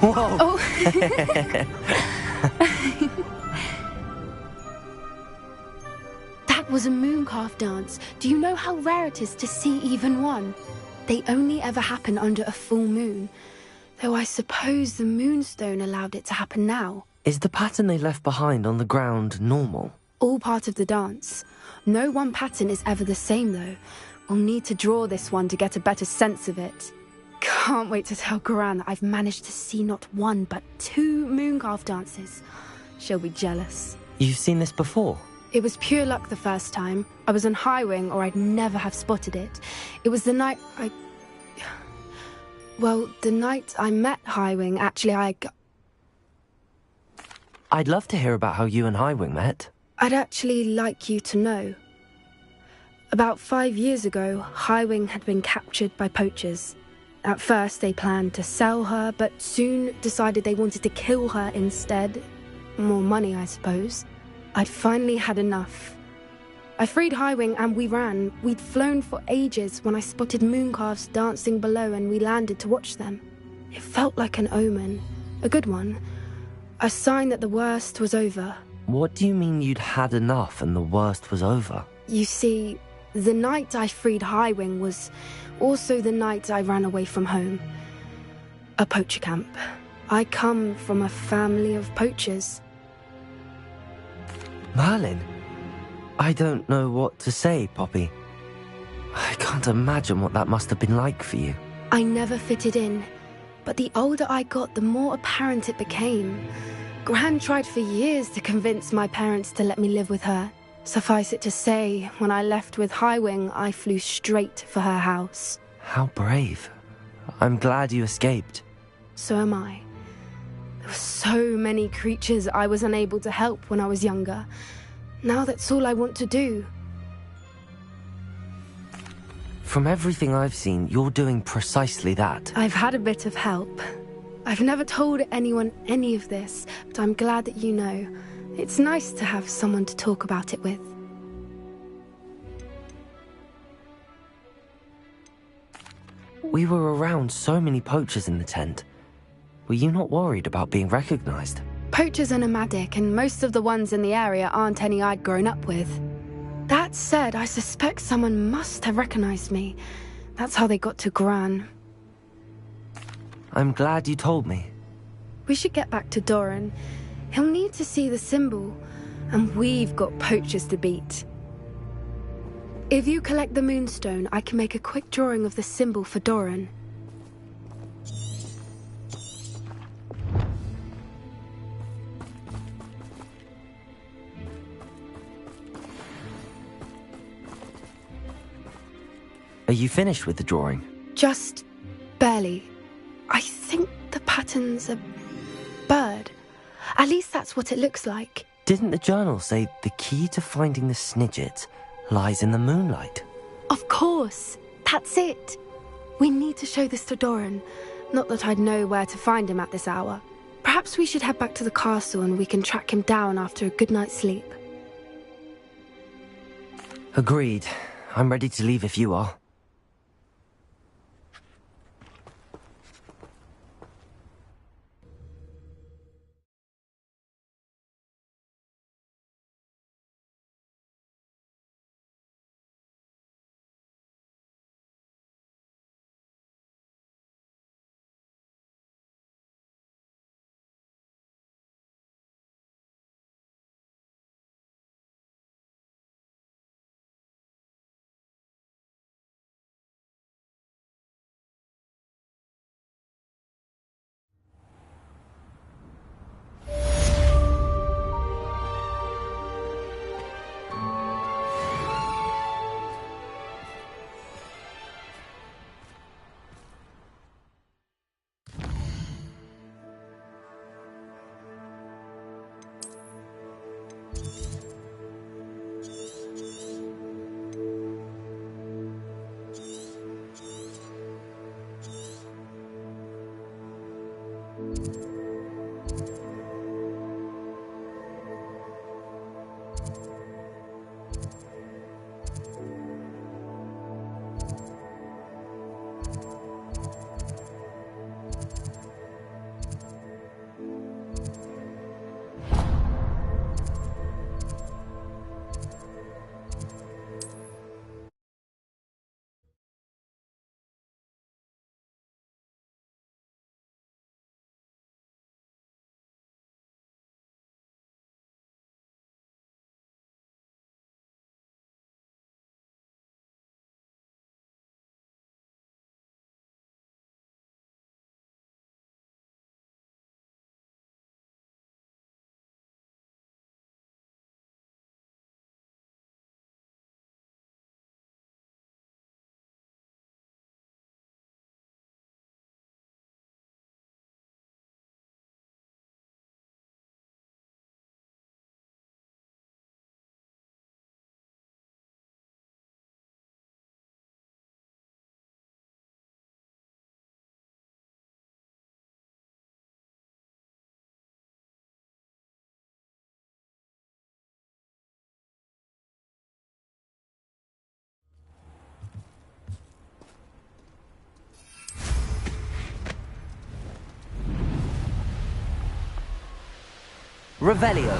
Whoa! Oh. That was a mooncalf dance. Do you know how rare it is to see even one? They only ever happen under a full moon. Though I suppose the moonstone allowed it to happen now. Is the pattern they left behind on the ground normal? All part of the dance. No one pattern is ever the same, though. We'll need to draw this one to get a better sense of it. Can't wait to tell Gran that I've managed to see not one, but 2 mooncalf dances. She'll be jealous. You've seen this before? It was pure luck the first time. I was on Highwing, or I'd never have spotted it. It was the night Well, the night I met Highwing, actually, I'd love to hear about how you and Highwing met. I'd actually like you to know. About 5 years ago, Highwing had been captured by poachers. At first, they planned to sell her, but soon decided they wanted to kill her instead. More money, I suppose. I'd finally had enough. I freed Highwing and we ran. We'd flown for ages when I spotted mooncalves dancing below and we landed to watch them. It felt like an omen. A good one. A sign that the worst was over. What do you mean you'd had enough and the worst was over? You see, the night I freed Highwing was also the night I ran away from home. A poacher camp. I come from a family of poachers. Merlin? I don't know what to say, Poppy. I can't imagine what that must have been like for you. I never fitted in, but the older I got, the more apparent it became. Gran tried for years to convince my parents to let me live with her. Suffice it to say, when I left with Highwing, I flew straight for her house. How brave. I'm glad you escaped. So am I. There were so many creatures I was unable to help when I was younger. Now that's all I want to do. From everything I've seen, you're doing precisely that. I've had a bit of help. I've never told anyone any of this, but I'm glad that you know. It's nice to have someone to talk about it with. We were around so many poachers in the tent. Were you not worried about being recognized? Poachers are nomadic, and most of the ones in the area aren't any I'd grown up with. That said, I suspect someone must have recognized me. That's how they got to Gran. I'm glad you told me. We should get back to Doran. He'll need to see the symbol, and we've got poachers to beat. If you collect the moonstone, I can make a quick drawing of the symbol for Doran. Are you finished with the drawing? Just barely. I think the pattern's a bird. At least that's what it looks like. Didn't the journal say the key to finding the Snidget lies in the moonlight? Of course. That's it. We need to show this to Doran. Not that I'd know where to find him at this hour. Perhaps we should head back to the castle and we can track him down after a good night's sleep. Agreed. I'm ready to leave if you are. Revelio.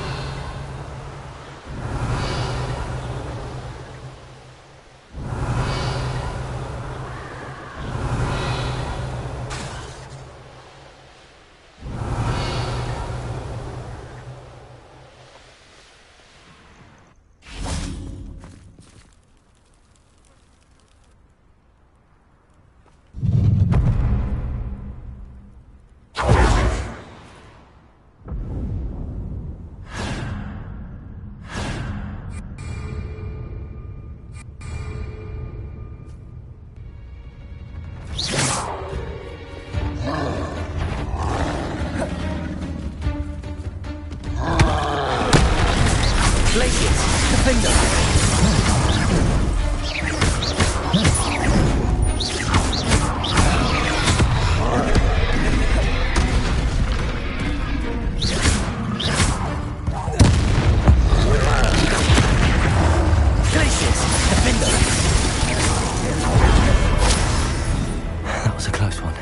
That was a close one.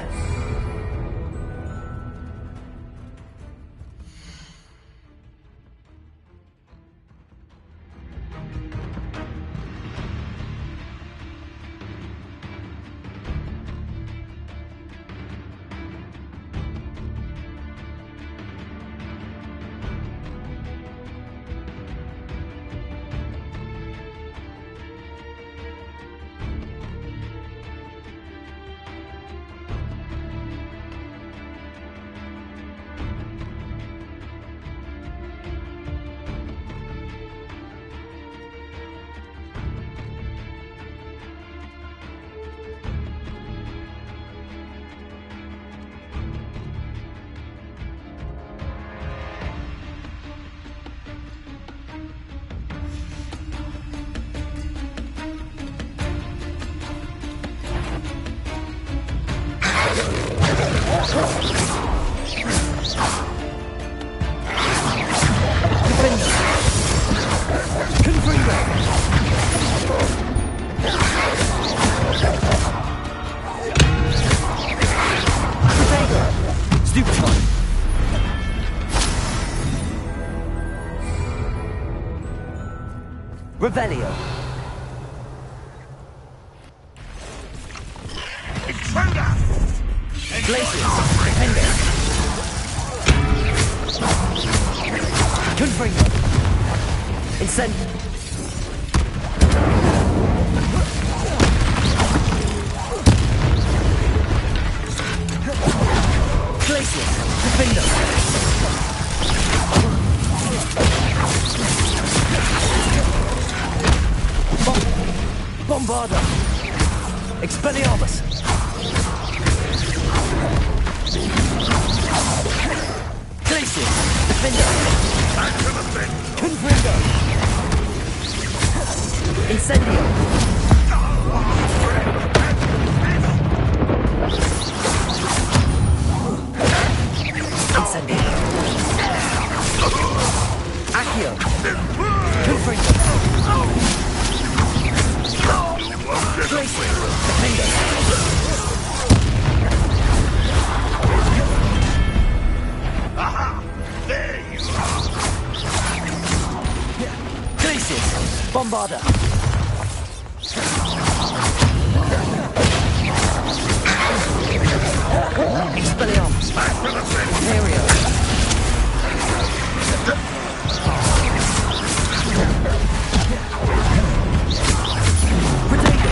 Revelio. Intruder! Glacius. Defender. Confringo. Incend. Glacius. Defender. Bombarda! Expelliarmus! Glacius! Defender! Confringo! Incendio! Incendio! Accio! Confringo! Glacius! Defender! Aha! There you are! Glacius! Bombarda! Expelliarmus! Ontario! Protego!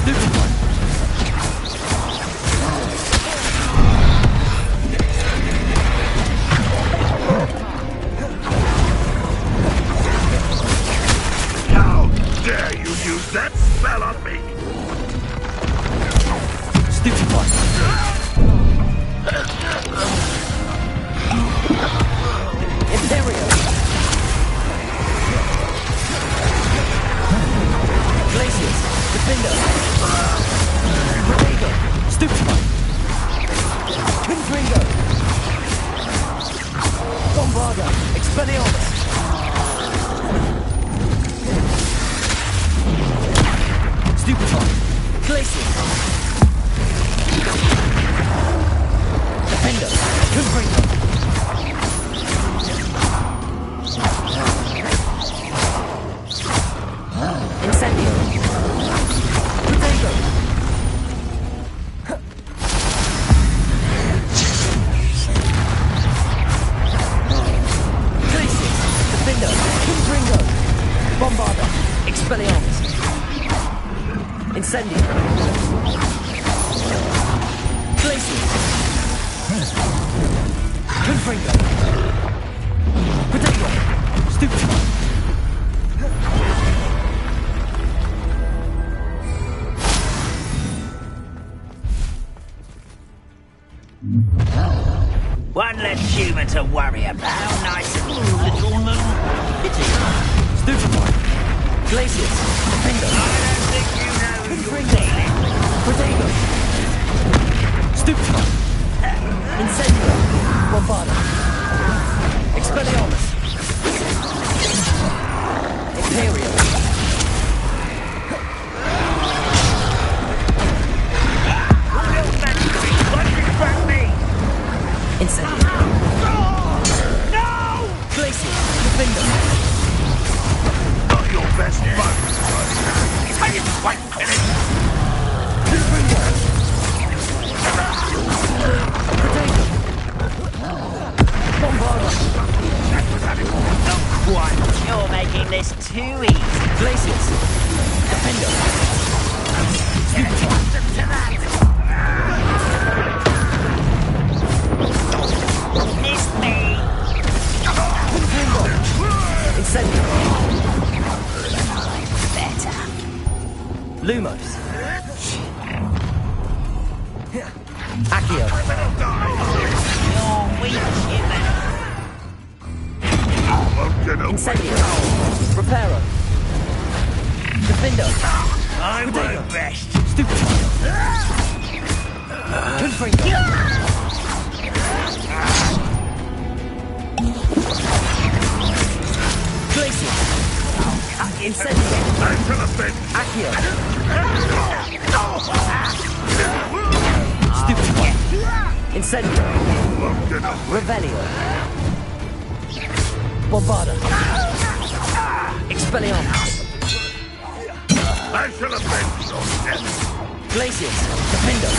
Stupid one! How dare you use that spell on me! Stupid one! Imperio! Glacius! Defender! Protego! Stupid one! Confringo! Bombarda! Expelliarmus! Stupid one! Glacius! Defender! Confringo! Incendio. Potato. Glacius. Defender. Ringo. Bombarda. Expelliarmus. Incendio. Glacius. Confringo. Potato. Stupid. One less human to worry about. Nice little moon. Pity. Stupefy. Glacius. Defender. I don't think you know Confringo. Potato. Stupefy. Incendio. Bombarda. Expelliarmus. Imperial. Incendio. No! Glacius. Defender. Not your best buddy. I didn't quite finish. Potato. Bombarda. What? You're making this too easy. Glacius. Defender. Miss me. Incendio. Better. Lumos. Accio. You're weak, human. Incendio. Reparo. Defender. I work best. Stupid. Confringo. Glacius. Incendio. Accio. Stupid. Incendio. Revelio. Bombarda. Expelliarmus. I shall avenge your death. Glacius. Defender.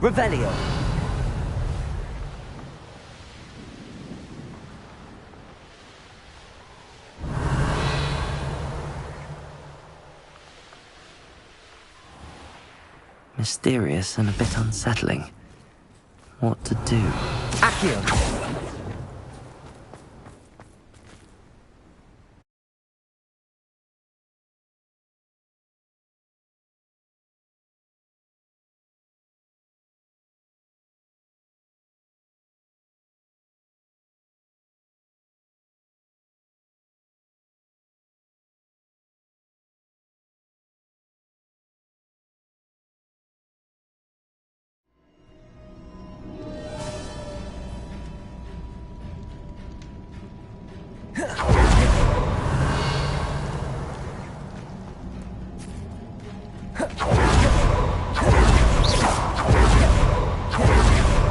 Revelio. Mysterious and a bit unsettling. What to do? Accio!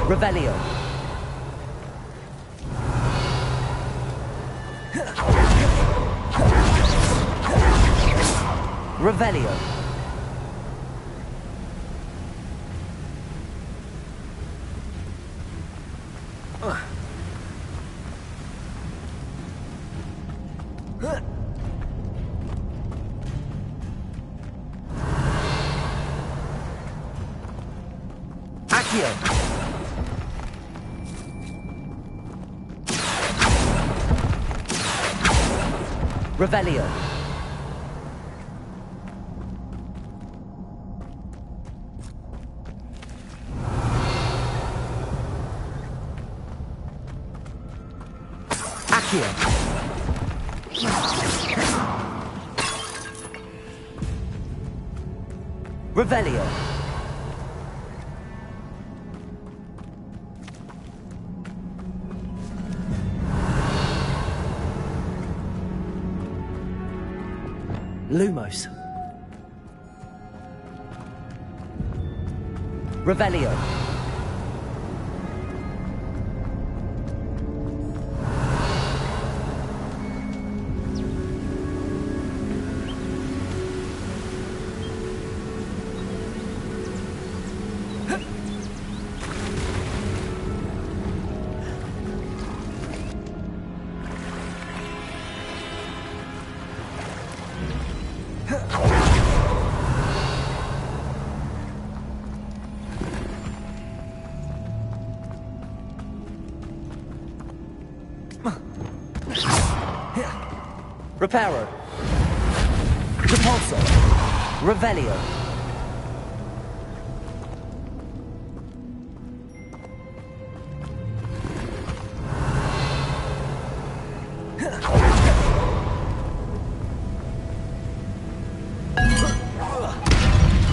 Revelio. Revelio. Accio. Revelio. Accio. Revelio. Lumos. Revelio. Reparo. Repulsor. Revelio.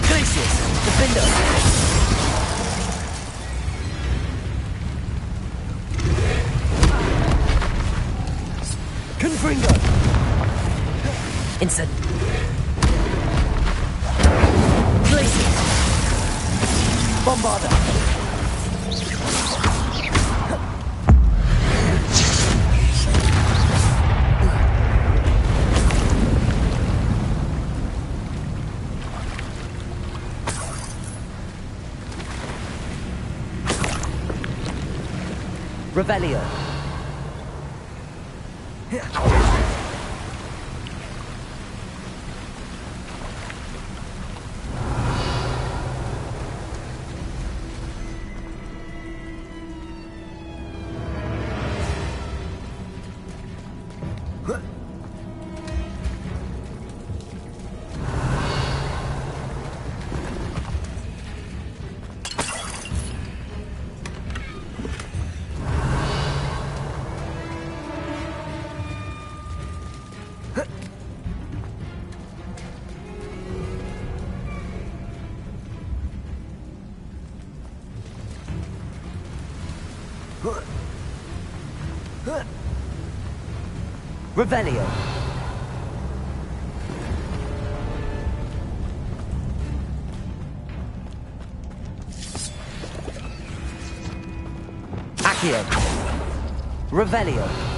Glacius. Defender. Confringo. Instant. Glacius. Bombarder. Revelio. Revelio. Accio. Revelio.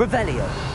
Revelio.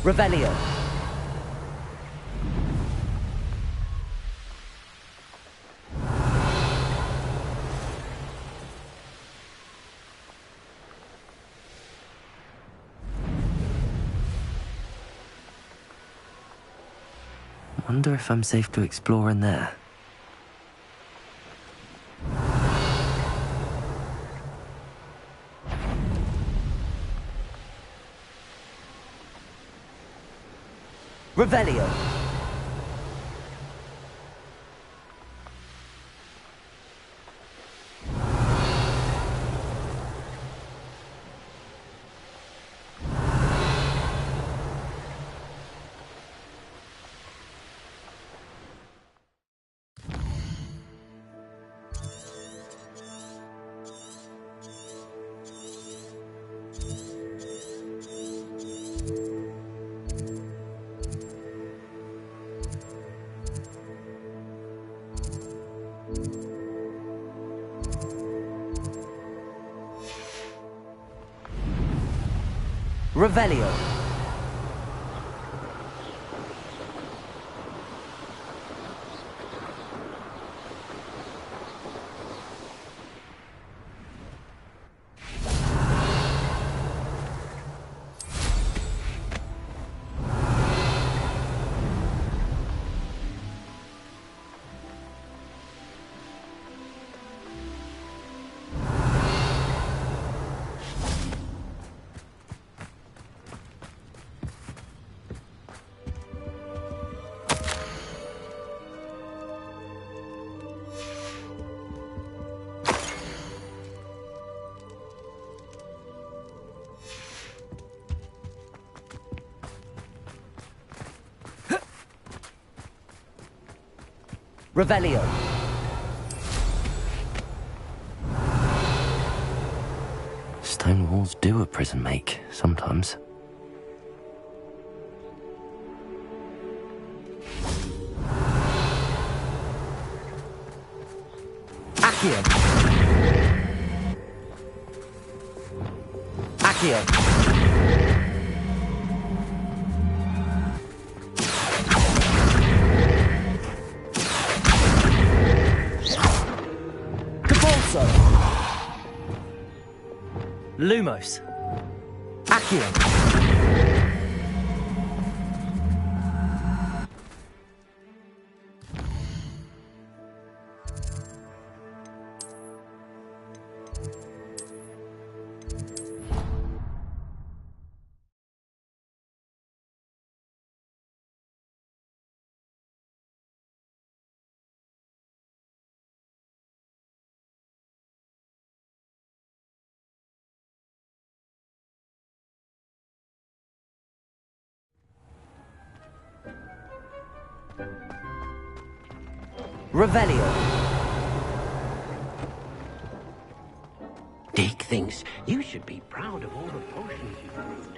Revelio. Wonder if I'm safe to explore in there. Revelio. Revelio. Revelio. Stone walls do a prison make, sometimes. Accio. Accio. Lumos. Accio. Revelio. Dick thinks you should be proud of all the potions you've brewed.